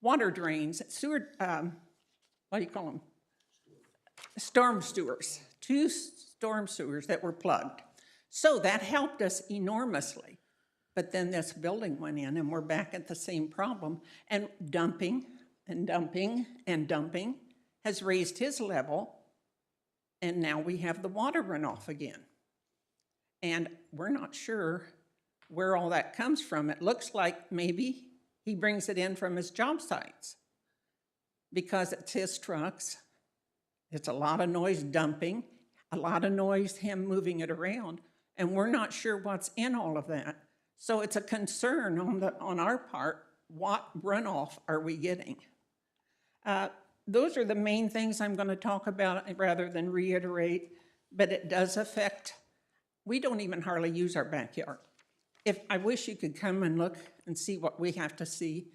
water drains, sewer, what do you call them? Storm sewers, 2 storm sewers that were plugged. So that helped us enormously. But then this building went in and we're back at the same problem. And dumping and dumping and dumping has raised his level. And now we have the water runoff again. And we're not sure where all that comes from. It looks like maybe he brings it in from his job sites because it's his trucks. It's a lot of noise dumping, a lot of noise him moving it around, and we're not sure what's in all of that. So it's a concern on our part, what runoff are we getting? Those are the main things I'm going to talk about rather than reiterate, but it does affect, we don't even hardly use our backyard. I wish you could come and look and see what we have to see.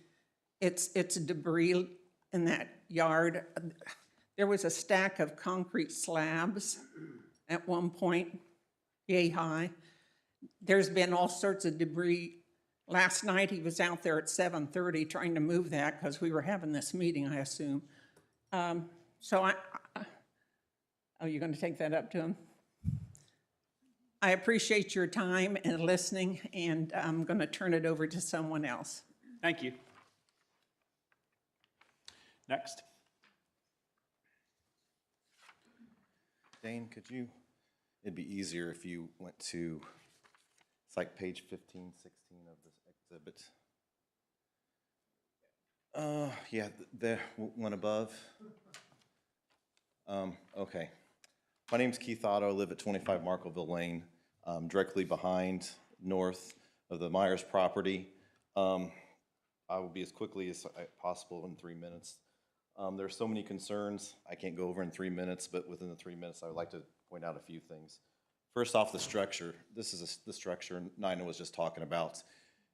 It's debris in that yard. There was a stack of concrete slabs at one point, yay high. There's been all sorts of debris. Last night he was out there at 7:30 trying to move that because we were having this meeting, I assume. Oh, you're going to take that up to him? I appreciate your time and listening, and I'm going to turn it over to someone else. Thank you. Next. Dane, could you, it'd be easier if you went to, it's like page 15, 16 of this exhibit. Yeah, the one above. Okay. My name's Keith Otto. I live at 25 Markville Lane, directly behind, north of the Myers property. I will be as quickly as possible in 3 minutes. There are so many concerns I can't go over in 3 minutes, but within the 3 minutes, I would like to point out a few things. First off, the structure. This is the structure Nina was just talking about.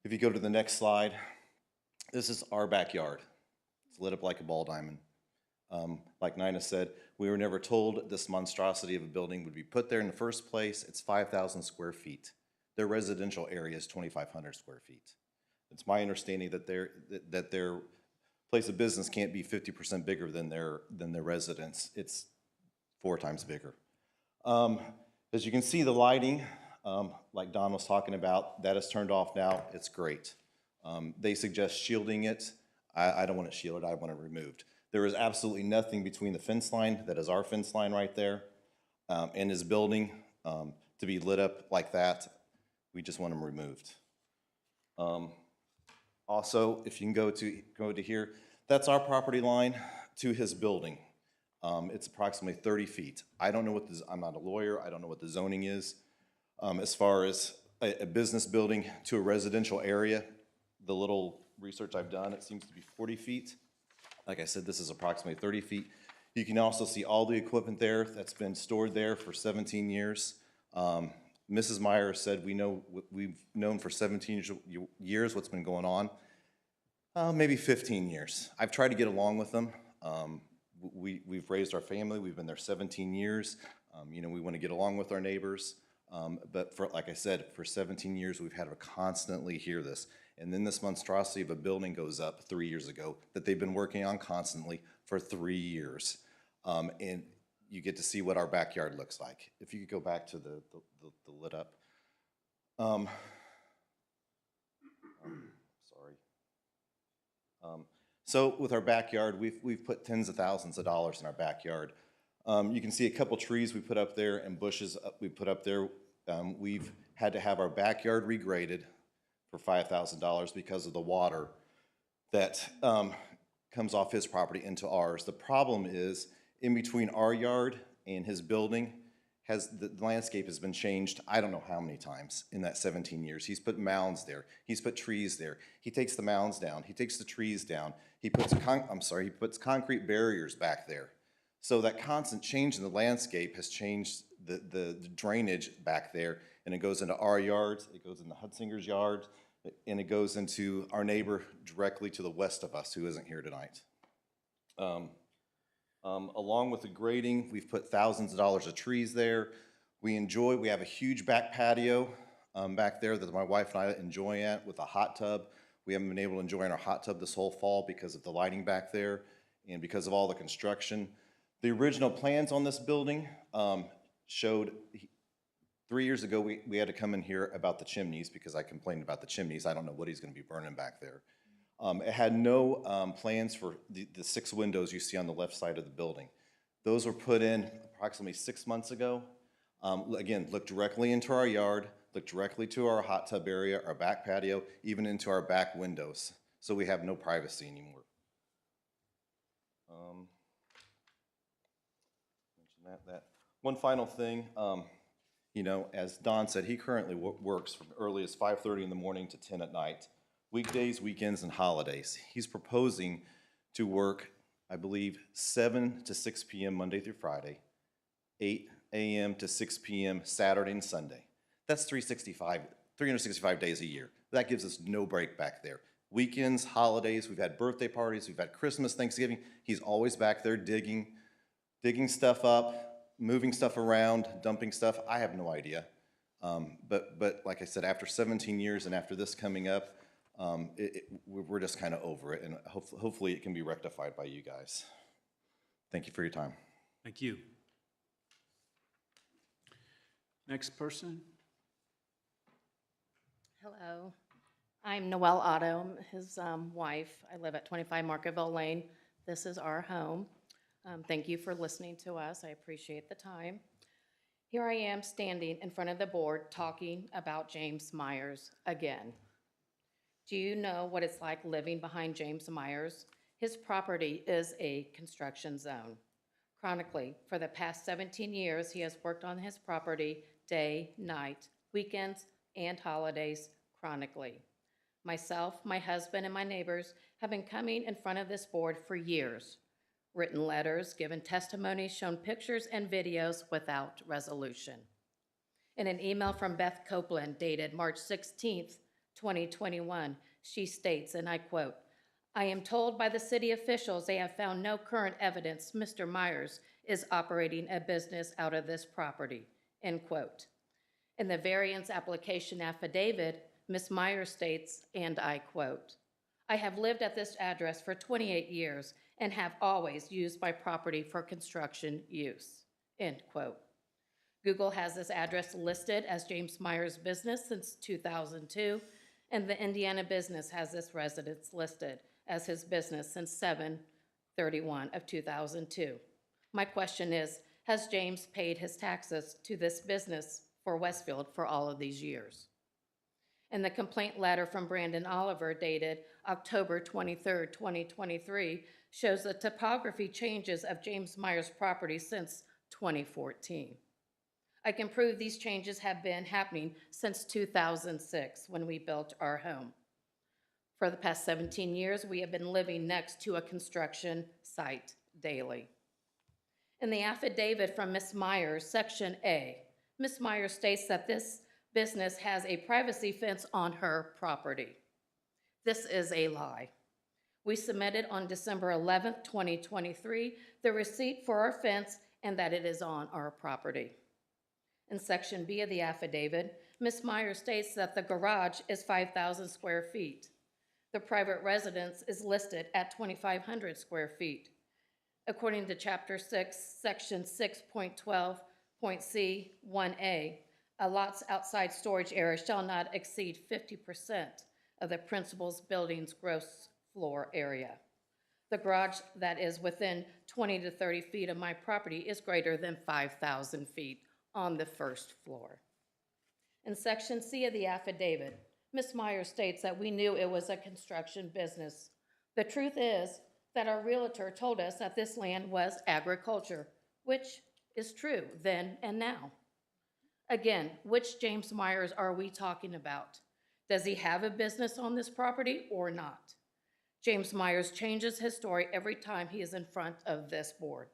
If you go to the next slide, this is our backyard. It's lit up like a ball diamond. Like Nina said, we were never told this monstrosity of a building would be put there in the first place. It's 5,000 square feet. Their residential area is 2,500 square feet. It's my understanding that their place of business can't be 50% bigger than their residence. It's 4 times bigger. As you can see, the lighting, like Don was talking about, that is turned off now. It's great. They suggest shielding it. I don't want it shielded. I want it removed. There is absolutely nothing between the fence line, that is our fence line right there, and his building to be lit up like that. We just want them removed. Also, if you can go to here, that's our property line to his building. It's approximately 30 feet. I don't know what I'm not a lawyer. I don't know what the zoning is. As far as a business building to a residential area, the little research I've done, it seems to be 40 feet. Like I said, this is approximately 30 feet. You can also see all the equipment there that's been stored there for 17 years. Mrs. Meyer said we've known for 17 years what's been going on. Maybe 15 years. I've tried to get along with them. We've raised our family. We've been there 17 years. We want to get along with our neighbors. But like I said, for 17 years, we've had to constantly hear this. And then this monstrosity of a building goes up 3 years ago that they've been working on constantly for 3 years. And you get to see what our backyard looks like. If you could go back to the lit up. Sorry. So with our backyard, we've put tens of thousands of dollars in our backyard. You can see a couple trees we put up there and bushes we put up there. We've had to have our backyard regraded for $5,000 because of the water that comes off his property into ours. The problem is, in between our yard and his building, the landscape has been changed, I don't know how many times in that 17 years. He's put mounds there, he's put trees there. He takes the mounds down, he takes the trees down, he puts concrete barriers back there. So that constant change in the landscape has changed the drainage back there, and it goes into our yards, it goes into Hudsinger's yard, and it goes into our neighbor directly to the west of us who isn't here tonight. Along with the grading, we've put thousands of dollars of trees there. We have a huge back patio back there that my wife and I enjoy at with a hot tub. We haven't been able to enjoy in our hot tub this whole fall because of the lighting back there and because of all the construction. The original plans on this building showed, 3 years ago, we had to come in here about the chimneys because I complained about the chimneys. I don't know what he's gonna be burning back there. It had no plans for the 6 windows you see on the left side of the building. Those were put in approximately 6 months ago. Again, look directly into our yard, look directly to our hot tub area, our back patio, even into our back windows. So we have no privacy anymore. Mention that. One final thing, you know, as Don said, he currently works from early as 5:30 in the morning to 10 at night. Weekdays, weekends, and holidays. He's proposing to work, I believe, 7 to 6 p.m. Monday through Friday, 8 a.m. to 6 p.m. Saturday and Sunday. That's 365 days a year. That gives us no break back there. Weekends, holidays, we've had birthday parties, we've had Christmas, Thanksgiving. He's always back there digging stuff up, moving stuff around, dumping stuff. I have no idea. But like I said, after 17 years and after this coming up, we're just kind of over it, and hopefully it can be rectified by you guys. Thank you for your time. Thank you. Next person. Hello, I'm Noelle Otto, his wife. I live at 25 Markettville Lane. This is our home. Thank you for listening to us. I appreciate the time. Here I am standing in front of the board talking about James Myers again. Do you know what it's like living behind James Myers? His property is a construction zone. Chronically, for the past 17 years, he has worked on his property day, night, weekends, and holidays chronically. Myself, my husband, and my neighbors have been coming in front of this board for years. Written letters, given testimonies, shown pictures and videos without resolution. In an email from Beth Copeland dated March 16th, 2021, she states, and I quote, "I am told by the city officials they have found no current evidence Mr. Myers is operating a business out of this property," end quote. In the variance application affidavit, Ms. Myers states, and I quote, "I have lived at this address for 28 years and have always used my property for construction use," end quote. Google has this address listed as James Myers' business since 2002, and the Indiana Business has this residence listed as his business since 7/31 of 2002. My question is, has James paid his taxes to this business for Westfield for all of these years? In the complaint letter from Brandon Oliver dated October 23rd, 2023, shows the topography changes of James Myers' property since 2014. I can prove these changes have been happening since 2006 when we built our home. For the past 17 years, we have been living next to a construction site daily. In the affidavit from Ms. Myers, Section A, Ms. Myers states that this business has a privacy fence on her property. This is a lie. We submitted on December 11th, 2023, the receipt for our fence and that it is on our property. In Section B of the affidavit, Ms. Myers states that the garage is 5,000 square feet. The private residence is listed at 2,500 square feet. According to Chapter 6, Section 6.12.C1A, a lot's outside storage area shall not exceed 50% of the principal building's gross floor area. The garage that is within 20 to 30 feet of my property is greater than 5,000 feet on the first floor. In Section C of the affidavit, Ms. Myers states that we knew it was a construction business. The truth is that our realtor told us that this land was agriculture, which is true then and now. Again, which James Myers are we talking about? Does he have a business on this property or not? James Myers changes his story every time he is in front of this board.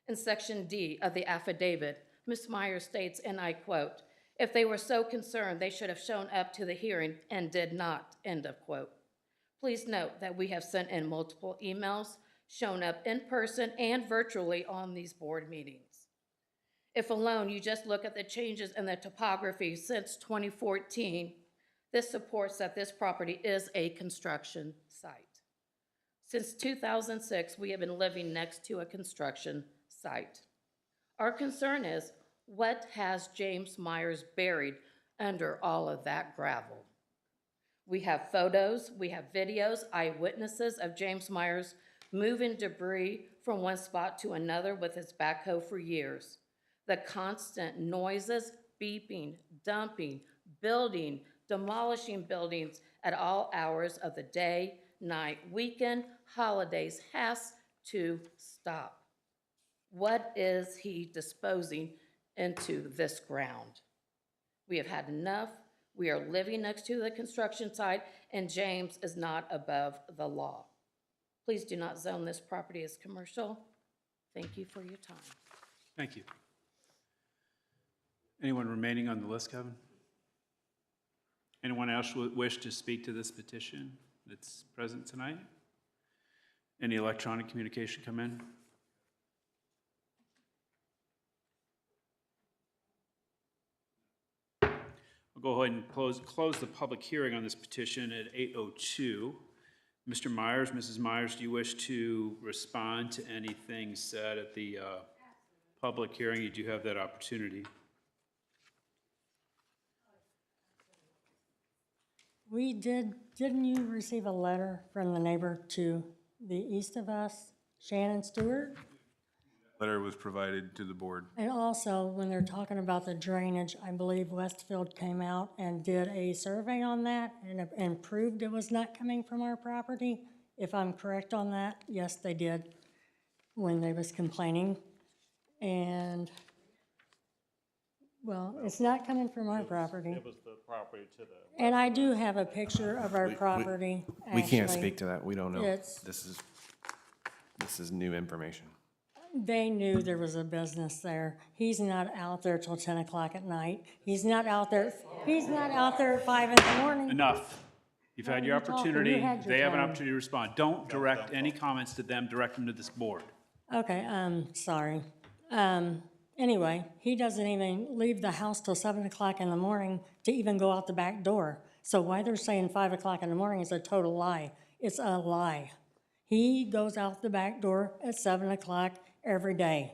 In Section D of the affidavit, Ms. Myers states, and I quote, "If they were so concerned, they should have shown up to the hearing and did not," end of quote. Please note that we have sent in multiple emails, shown up in person and virtually on these board meetings. If alone you just look at the changes in the topography since 2014, this supports that this property is a construction site. Since 2006, we have been living next to a construction site. Our concern is, what has James Myers buried under all of that gravel? We have photos, we have videos, eyewitnesses of James Myers moving debris from one spot to another with his backhoe for years. The constant noises, beeping, dumping, building, demolishing buildings at all hours of the day, night, weekend, holidays has to stop. What is he disposing into this ground? We have had enough. We are living next to the construction site, and James is not above the law. Please do not zone this property as commercial. Thank you for your time. Thank you. Anyone remaining on the list, Kevin? Anyone else wish to speak to this petition that's present tonight? Any electronic communication come in? I'll go ahead and close the public hearing on this petition at 8:02. Mr. Myers, Mrs. Myers, do you wish to respond to anything said at the public hearing? You do have that opportunity. Didn't you receive a letter from the neighbor to the east of us, Shannon Stewart? Letter was provided to the board. And also, when they're talking about the drainage, I believe Westfield came out and did a survey on that and proved it was not coming from our property. If I'm correct on that, yes, they did, when they was complaining. And, well, it's not coming from our property. It was the property to the. And I do have a picture of our property, We can't actually. speak to that, we don't know. It's- This is new information. They knew there was a business there. He's not out there till 10 o'clock at night. He's not out there at 5 in the morning. Enough. You've had your You're talking. opportunity. You had your They have an time. opportunity to respond. Don't direct any comments to them, direct them to this board. Okay, sorry. Anyway, he doesn't even leave the house till 7 o'clock in the morning to even go out the back door. So why they're saying 5 o'clock in the morning is a total lie. It's a lie. He goes out the back door at 7 o'clock every day.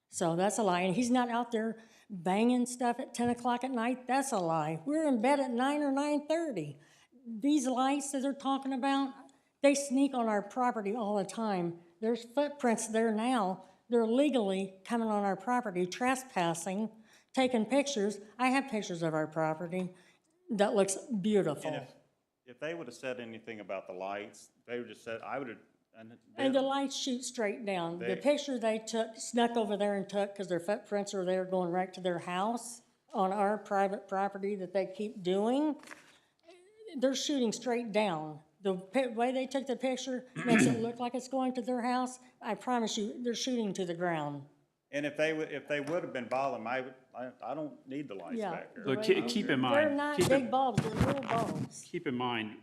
So that's a lie. And he's not out there banging stuff at 10 o'clock at night. That's a lie. We're in bed at 9 or 9:30. These lights that they're talking about, they sneak on our property all the time. There's footprints there now. They're legally coming on our property, trespassing, taking pictures. I have pictures of our property that looks beautiful. And if they would have said anything about the lights, they would have said, I would have. And the lights shoot straight down. The They- picture they took, snuck over there and took, because their footprints are there going right to their house on our private property that they keep doing, they're shooting straight down. The way they took the picture makes it look like it's going to their house. I promise you, they're shooting to the ground. And if they would have been bothering, I don't need the lights Yeah. back there. Look, keep in mind. They're not keep big in- bulbs, they're little bulbs. Keep in mind,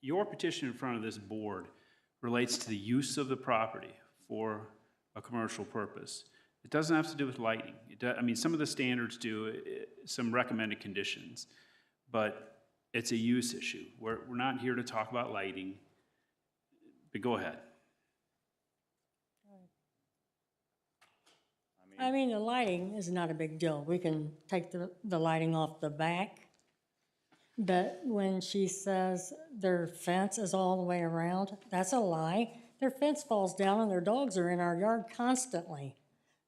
your petition in front of this board relates to the use of the property for a commercial purpose. It doesn't have to do with lighting. I mean, some of the standards do, some recommended conditions, but it's a use issue. We're not here to talk about lighting, but go ahead. I mean, the lighting is not a big deal. We can take the lighting off the back. But when she says their fence is all the way around, that's a lie. Their fence falls down and their dogs are in our yard constantly.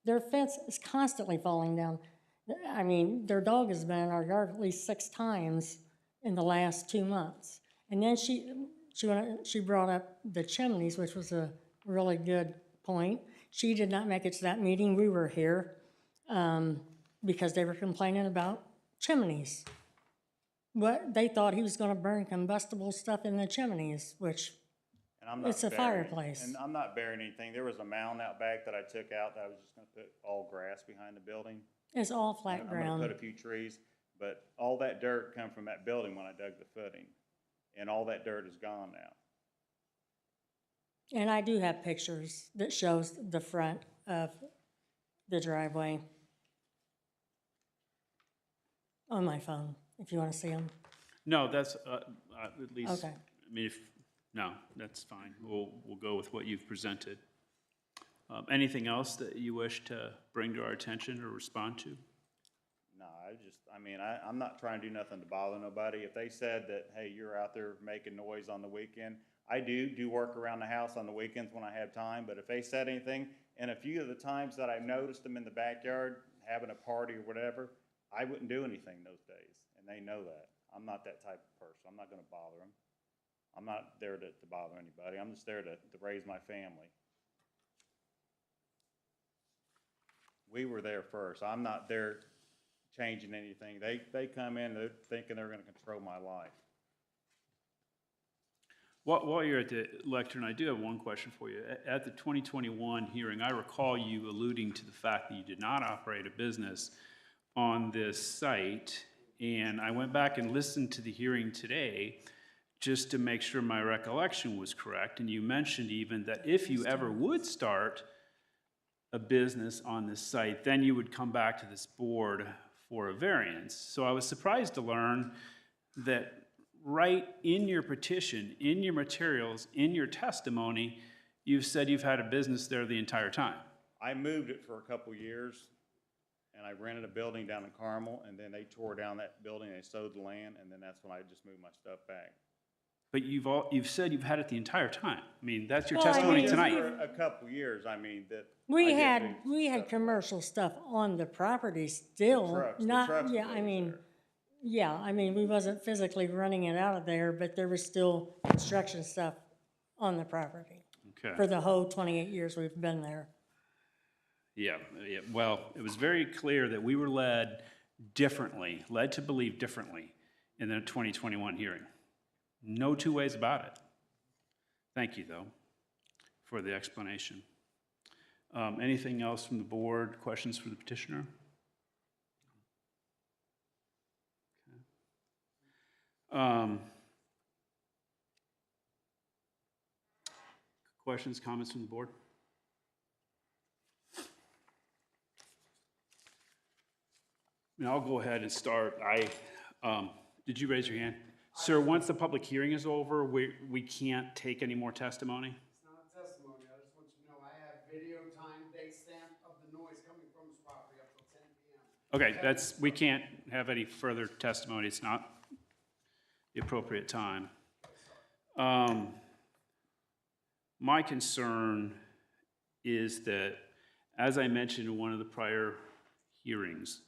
Their fence is constantly falling down. I mean, their dog has been in our yard at least 6 times in the last 2 months. And then she brought up the chimneys, which was a really good point. She did not make it to that meeting. We were here because they were complaining about chimneys. They thought he was gonna burn combustible stuff in the chimneys, which And I'm not it's a burying- fireplace. And I'm not burying anything. There was a mound out back that I took out that I was just gonna put all grass behind the building. It's all flat I'm gonna put a ground. few trees, but all that dirt come from that building when I dug the footing. And all that dirt is gone now. And I do have pictures that shows the front of the driveway on my phone, if you wanna see them. No, that's, at least, Okay. I mean, no, that's fine. We'll go with what you've presented. Anything else that you wish to bring to our attention or respond to? No, I'm not trying to do nothing to bother nobody. If they said that, hey, you're out there making noise on the weekend, I do work around the house on the weekends when I have time, but if they said anything, and a few of the times that I've noticed them in the backyard having a party or whatever, I wouldn't do anything those days, and they know that. I'm not that type of person. I'm not gonna bother them. I'm not there to bother anybody. I'm just there to raise my family. We were there first. I'm not there changing anything. They come in, they're thinking they're gonna control my life. While you're at the lectern, I do have one question for you. At the 2021 hearing, I recall you alluding to the fact that you did not operate a business on this site, and I went back and listened to the hearing today just to make sure my recollection was correct, and you mentioned even that if you ever would start a business on this site, then you would come back to this board for a variance. So I was surprised to learn that right in your petition, in your materials, in your testimony, you've said you've had a business there the entire time. I moved it for a couple years, and I rented a building down in Carmel, and then they tore down that building, they sold the land, and then that's when I just moved my stuff back. But you've said you've had it the entire time. I mean, that's your Well, I testimony mean, tonight. For a couple years, I mean, that. We I did had, move we had stuff. commercial stuff on the property still, the not, trucks yeah, was I always mean, there. yeah, I mean, we wasn't physically running it out of there, but there was still construction stuff on the property for Okay. the whole 28 years we've been there. Yeah. Well, it was very clear that we were led to believe differently in the 2021 hearing. No two ways about it. Thank you, though, for the explanation. Anything else from the board? Questions for the petitioner? Questions, comments from the board? I'll go ahead and start. Did you raise your hand? Sir, once the public hearing is over, we can't take any more testimony? It's not a testimony, I just want you to know, I have video time, date stamp of the noise coming from his property up till 10 p.m. Okay, we can't have any further testimony. It's not the appropriate time. My concern is that, as I mentioned in one of the prior hearings,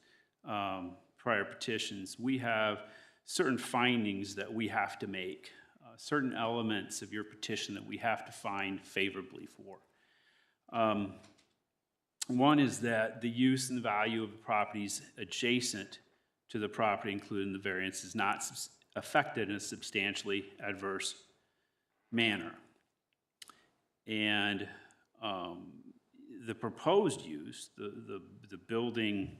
prior petitions, we have certain findings that we have to make, certain elements of your petition that we have to find favorably for. One is that the use and the value of the properties adjacent to the property included in the variance is not affected in a substantially adverse manner. And the proposed use, the building,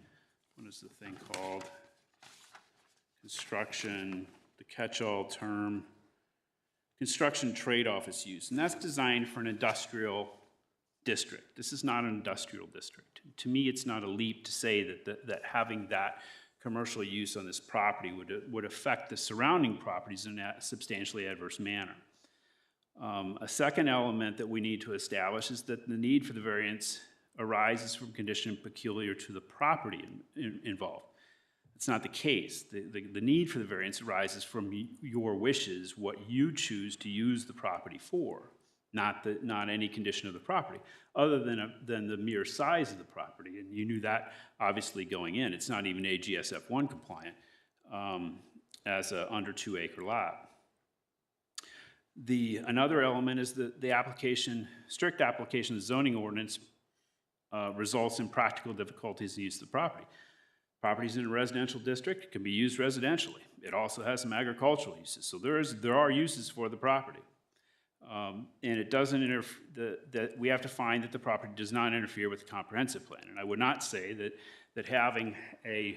what is the thing called? Construction, the catch-all term, construction trade office use, and that's designed for an industrial district. This is not an industrial district. To me, it's not a leap to say that having that commercial use on this property would affect the surrounding properties in a substantially adverse manner. A second element that we need to establish is that the need for the variance arises from condition peculiar to the property involved. It's not the case. The need for the variance arises from your wishes, what you choose to use the property for, not any condition of the property, other than the mere size of the property. And you knew that obviously going in. It's not even AGSF 1 compliant as a under 2 acre lot. Another element is the application, strict application of the zoning ordinance results in practical difficulties in use of the property. Properties in a residential district can be used residentially. It also has some agricultural uses, so there are uses for the property. And it doesn't that we have to find that the property does not interfere with the comprehensive plan. And I would not say that having a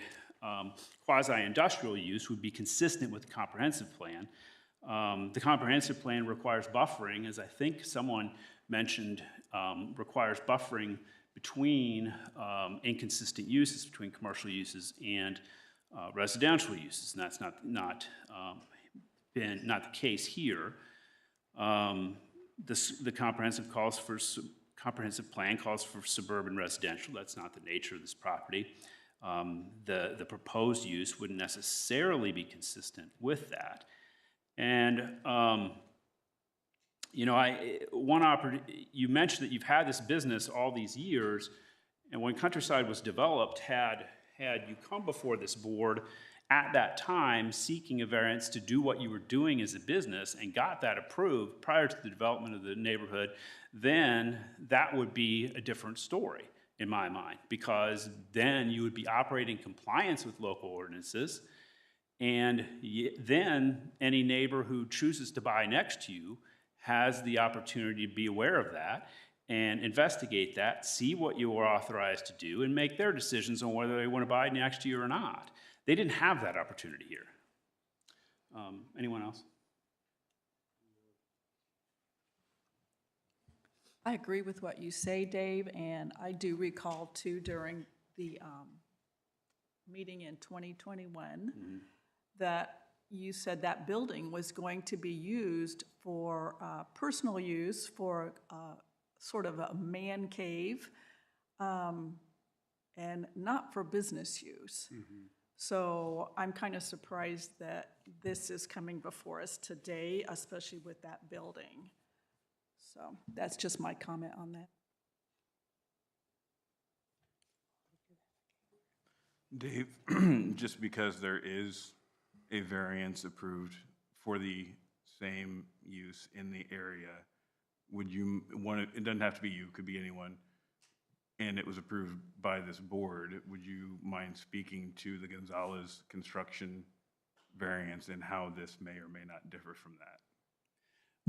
quasi-industrial use would be consistent with the comprehensive plan. The comprehensive plan requires buffering, as I think someone mentioned, requires buffering between inconsistent uses, between commercial uses and residential uses, and that's not the case here. The comprehensive plan calls for suburban residential. That's not the nature of this property. The proposed use wouldn't necessarily be consistent with that. And you you mentioned that you've had this business all these years, and when Countryside was developed, had you come before this board at that time seeking a variance to do what you were doing as a business and got that approved prior to the development of the neighborhood, then that would be a different story in my mind, because then you would be operating in compliance with local ordinances, and then any neighbor who chooses to buy next to you has the opportunity to be aware of that and investigate that, see what you are authorized to do, and make their decisions on whether they want to buy next to you or not. They didn't have that opportunity here. Anyone else? I agree with what you say, Dave, and I do recall too during the meeting in 2021 that you said that building was going to be used for personal use, for sort of a man cave, and not for business use. So I'm kind of surprised that this is coming before us today, especially with that building. So that's just my comment on that. Dave, just because there is a variance approved for the same use in the area, would you want it doesn't have to be you, it could be anyone, and it was approved by this board, would you mind speaking to the Gonzalez construction variance and how this may or may not differ from that?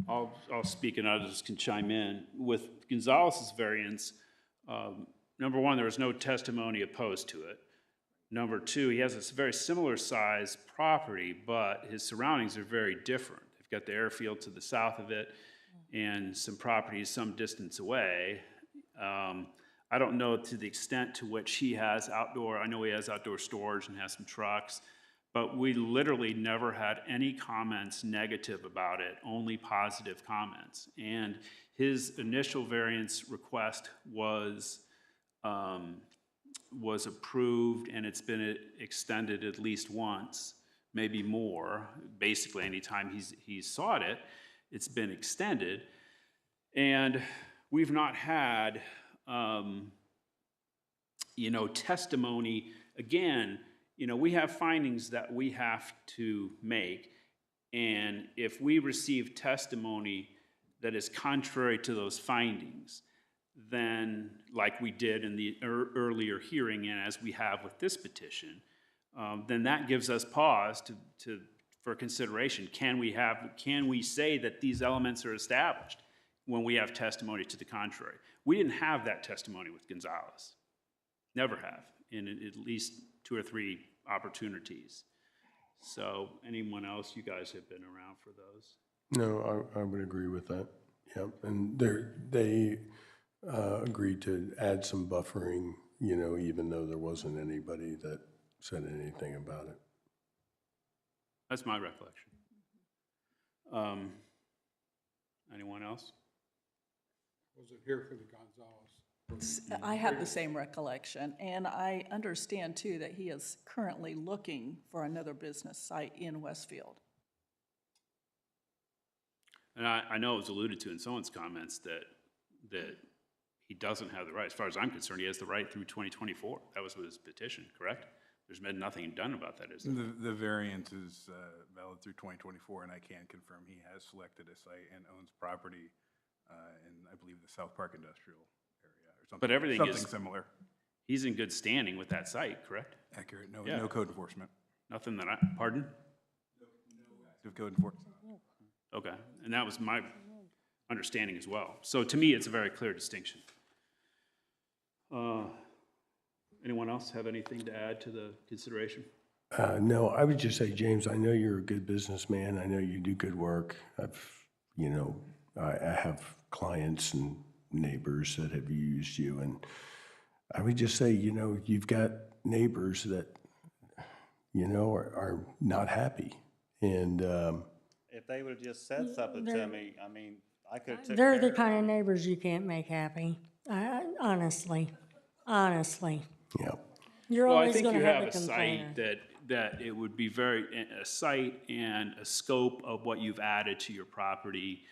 I'll speak and others can chime in. With Gonzalez's variance, number one, there was no testimony opposed to it. Number two, he has a very similar size property, but his surroundings are very different. They've got the airfield to the south of it and some properties some distance away. I don't know to the extent to which he has outdoor, I know he has outdoor storage and has some trucks, but we literally never had any comments negative about it, only positive comments. And his initial variance request was approved, and it's been extended at least once, maybe more. Basically, anytime he's sought it, it's been extended. And we've not had, testimony. Again, we have findings that we have to make, and if we receive testimony that is contrary to those findings, then, like we did in the earlier hearing and as we have with this petition, then that gives us pause for consideration. Can we say that these elements are established when we have testimony to the contrary? We didn't have that testimony with Gonzalez. Never have, in at least 2 or 3 opportunities. So anyone else, you guys have been around for those? No, I would agree with that. Yep, and they agreed to add some buffering, even though there wasn't anybody that said anything about it. That's my recollection. Anyone else? Wasn't here for the Gonzalez. I have the same recollection, and I understand too that he is currently looking for another business site in Westfield. And I know it was alluded to in someone's comments that he doesn't have the right. As far as I'm concerned, he has the right through 2024. That was with his petition, correct? There's been nothing done about that, is there? The variance is valid through 2024, and I can confirm he has selected a site and owns property in, I believe, the South Park Industrial area or something. But everything is- Something similar. He's in good standing with that site, correct? Accurate. Yeah. No code enforcement. Nothing that I, pardon? Active code enforcement. Okay, and that was my understanding as well. So to me, it's a very clear distinction. Anyone else have anything to add to the consideration? No, I would just say, James, I know you're a good businessman. I know you do good work. I have clients and neighbors that have used you, and I would just say, you've got neighbors that, are not happy. And If they would've just said something to me, I mean, I could've took They're care the of it. kind of neighbors you can't make happy, honestly. yeah, You're Well, I always think gonna you have have a a complainer. site that it would be a site and a scope of what you've added to your property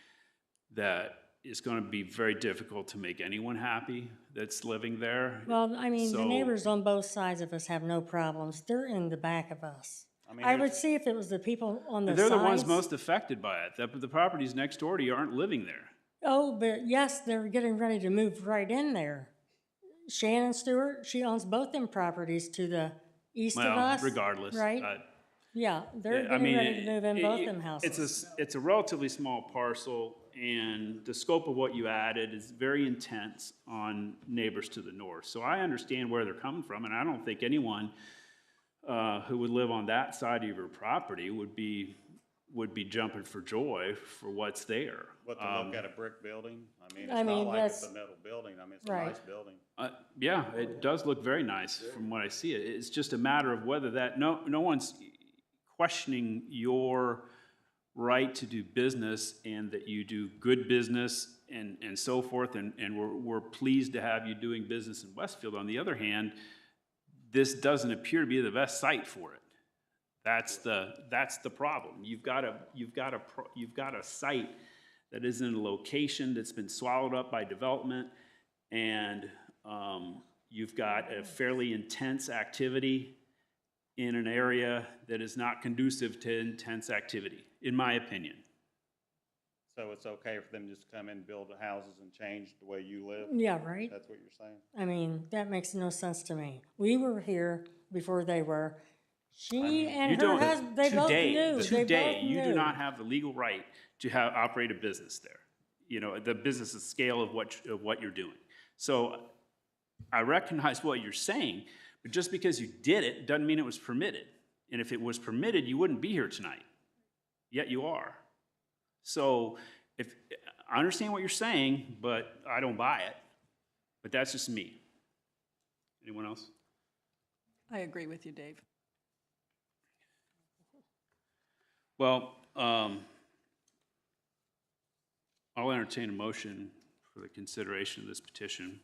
that is gonna be very difficult to make anyone happy that's living there. Well, I mean, the So- neighbors on both sides of us have no problems. They're in the back of us. I mean, I would there's- see if it was the people on the They're sides. the ones most affected by it. The properties next door to you aren't living there. Oh, but yes, they're getting ready to move right in there. Shannon Stewart, she owns both them properties to the east of Well, us. regardless. Right? Yeah, they're I getting mean, ready to move in both it- them houses. It's a relatively small parcel, and the scope of what you added is very intense on neighbors to the north. So I understand where they're coming from, and I don't think anyone who would live on that side of your property would be jumping for joy for what's there. What to look at a brick building? I mean, I it's mean, not like it's a that's- metal building. I mean, it's a Right. nice building. Yeah, it does look very nice from what I see. It's just a matter of whether no one's questioning your right to do business and that you do good business and so forth, and we're pleased to have you doing business in Westfield. On the other hand, this doesn't appear to be the best site for it. That's the problem. You've got a site that is in a location that's been swallowed up by development, and you've got a fairly intense activity in an area that is not conducive to intense activity, in my opinion. So it's okay for them just to come in, build the houses and change the way you live? Yeah, right? That's what you're saying? I mean, that makes no sense to me. We were here before they were. She and You her don't, husband, they both knew. They today, both you do knew. not have the legal right to operate a business there. The business scale of what you're doing. So I recognize what you're saying, but just because you did it doesn't mean it was permitted. And if it was permitted, you wouldn't be here tonight. Yet you are. So I understand what you're saying, but I don't buy it. But that's just me. Anyone else? I agree with you, Dave. Well, I'll entertain a motion for the consideration of this petition.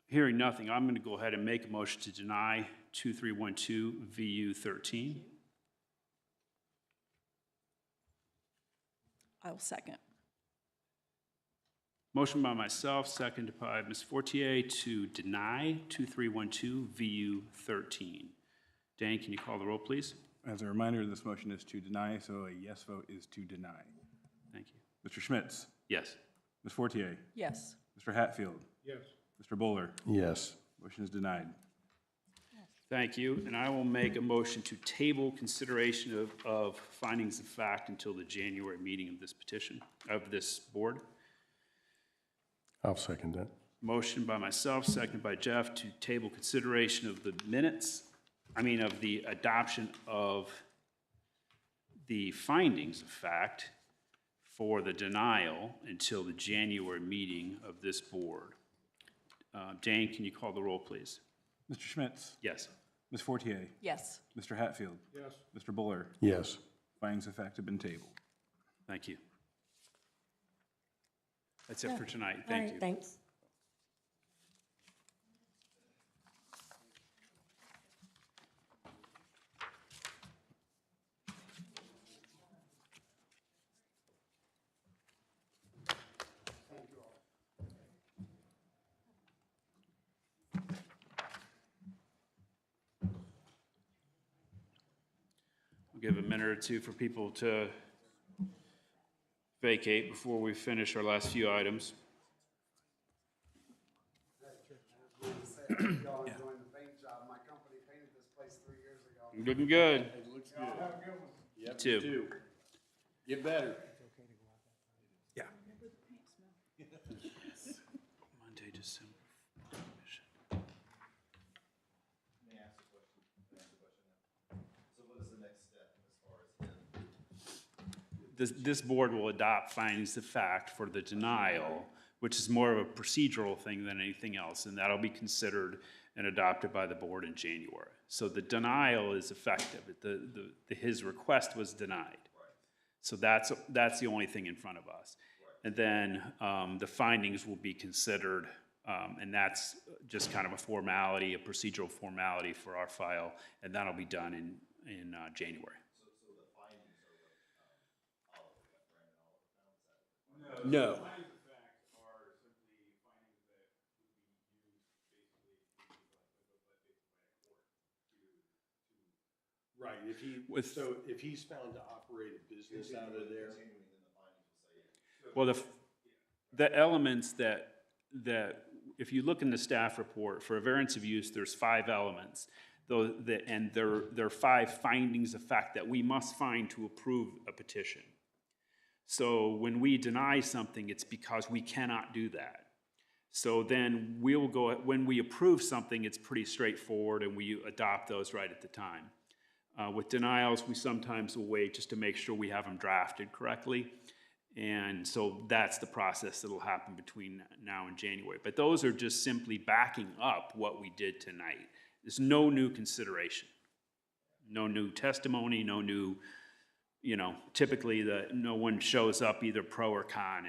Hearing nothing, I'm going to go ahead and make a motion to deny 2312 VU 13. I'll second. Motion by myself, seconded by Ms. Fortier to deny 2312 VU 13. Dan, can you call the roll, please? As a reminder, this motion is to deny, so a yes vote is to deny. Thank you. Mr. Schmitz? Yes. Ms. Fortier? Yes. Mr. Hatfield? Yes. Mr. Bowler? yes. Motion is denied. Thank you, and I will make a motion to table consideration of findings of fact until the January meeting of this petition, of this board. I'll second that. Motion by myself, seconded by Jeff, to table consideration of the minutes, of the adoption of the findings of fact for the denial until the January meeting of this board. Jane, can you call the roll, please? Mr. Schmitz? Yes. Ms. Fortier? Yes. Mr. Hatfield? Yes. Mr. Bowler? Yes. Findings of fact have been tabled. Thank you. That's it for tonight. All Thank right, you. thanks. Give a minute or two for people to vacate before we finish our last few items. Y'all enjoying the paint job. My company painted this place 3 years ago. Looking good. It looks good. Have a good one. Yep, Two. you too. Get better. Yeah. Monday, December. May I ask a question? So what is the next step as far as him? This board will adopt findings of fact for the denial, which is more of a procedural thing than anything else, and that'll be considered and adopted by the board in January. So the denial is effective. His request was denied. So that's the only thing in front of us. And then the findings will be considered, and that's just kind of a formality, a procedural formality for our file, and that'll be done in January. No. Right, if he's found to operate a business out of there. Well, the elements that, if you look in the staff report, for a variance of use, there's 5 elements. And there are 5 findings of fact that we must find to approve a petition. So when we deny something, it's because we cannot do that. So then we'll go, when we approve something, it's pretty straightforward and we adopt those right at the time. With denials, we sometimes will wait just to make sure we have them drafted correctly. And so that's the process that'll happen between now and January. But those are just simply backing up what we did tonight. There's no new consideration, no new testimony, no new, typically no one shows up either pro or con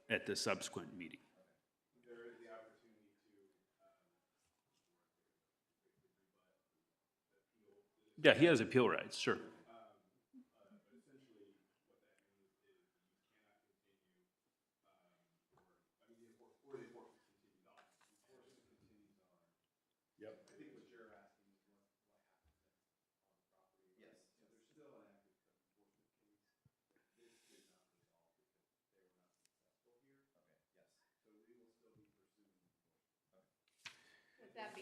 at the subsequent meeting. Yeah, he has appeal rights, sure. With that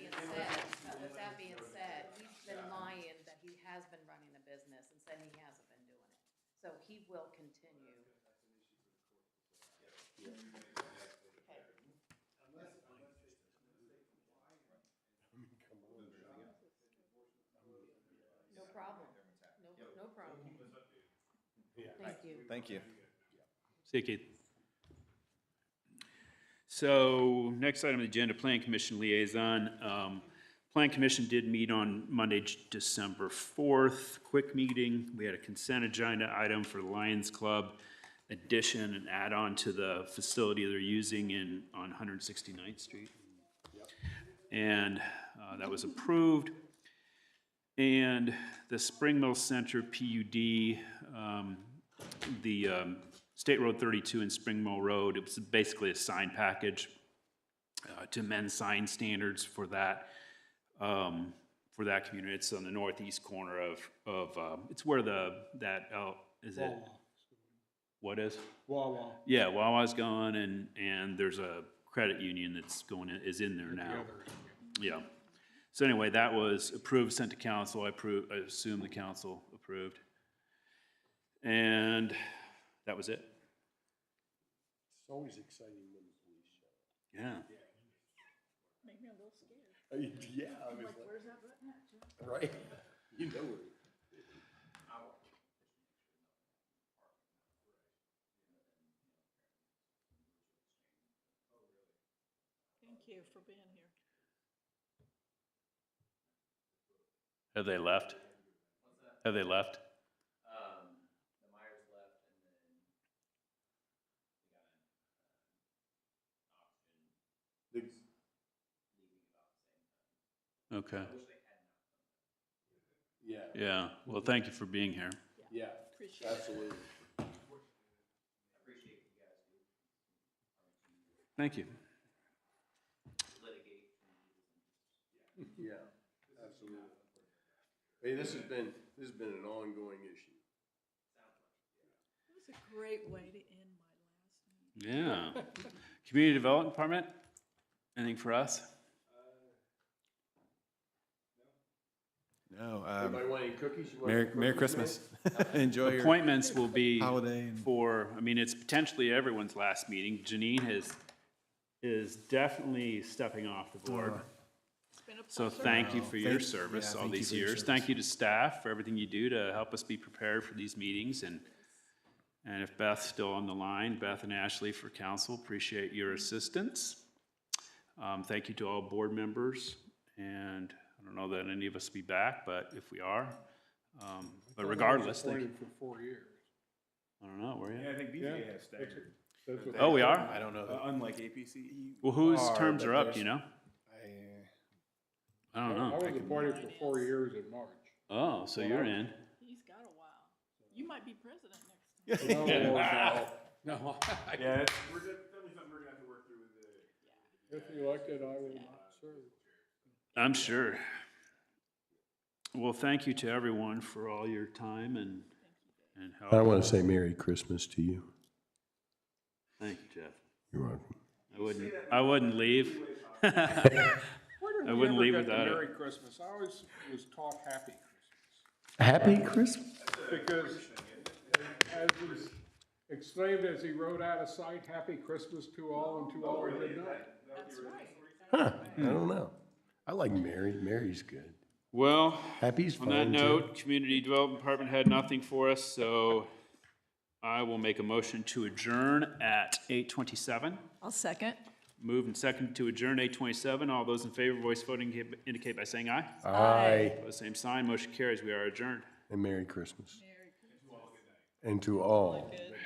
being said, he's been lying that he has been running a business and said he hasn't been doing it. So he will continue. No problem. No problem. Thank you. Thank you. See you, Keith. So next item on the agenda, Plan Commission liaison. Plan Commission did meet on Monday, December 4th. Quick meeting. We had a consent agenda item for the Lions Club addition and add-on to the facility they're using on 169th Street. And that was approved. And the Spring Mill Center PUD, the State Road 32 and Spring Mill Road, it was basically a sign package to amend sign standards for that community. It's on the northeast corner of it's where is it? What is? Wawa. Yeah, Wawa's gone, and there's a credit union that's is in there now. Yeah. So anyway, that was approved, sent to council. I assume the council approved. And that was it. It's always exciting when the police show. Yeah. Made me a little scared. Yeah, I was Like, where's that button at, Jeff? right. You know where. Thank you for being here. Have they left? Have they left? The Myers left, and then we got an option leaving about the same time. Okay. I wish they had not. Yeah, Yeah. Well, thank you for being here. yeah, Appreciate it. absolutely. Appreciate what you guys do. Thank you. Litigate. Yeah, absolutely. Hey, this has been an ongoing issue. It was a great way to end my last meeting. Yeah. Community Development Department, anything for us? No, Anybody want any cookies? You want some Merry cookies, Christmas. man? Enjoy your Appointments will be holiday. And for, I mean, it's potentially everyone's last meeting. Janine is definitely stepping off the board. So thank you for your service all thank you these for your years. service. Thank you to staff for everything you do to help us be prepared for these meetings. And if Beth's still on the line, Beth and Ashley for council, appreciate your assistance. Thank you to all board members. And I don't know that any of us will be back, but if we are, but regardless, thank you. Appointed for 4 years. I don't know, were you? Yeah, I think BZA has staggered. That's what Oh, we are? I don't know. Unlike APC. Well, whose terms are up, do you know? I I don't know. was appointed for 4 years in March. Oh, so you're in. He's got a while. You might be president next time. No. Yeah, that's, we're definitely something we're gonna have to work through with the. If elected, I will not serve. I'm sure. Well, thank you to everyone for all your time and help. I want to say Merry Christmas to you. Thank you, Jeff. You're welcome. I wouldn't leave. Where did I we wouldn't ever leave get the without it. Merry Christmas? I always was taught Happy Christmas. Happy Christmas. Because as was exclaimed as he rode out of sight, Happy Christmas to all and to all a good night. Huh, I don't know. I like Mary. Mary's good. Well, Happy's on that fine, too. note, Community Development Department had nothing for us, so I will make a motion to adjourn at 8:27. I'll second. Moved and seconded to adjourn 8:27. All those in favor, voice voting indicate by saying aye. Aye. Opposed, same sign. Motion carries. We are adjourned. And Merry Christmas. And to all. Good night.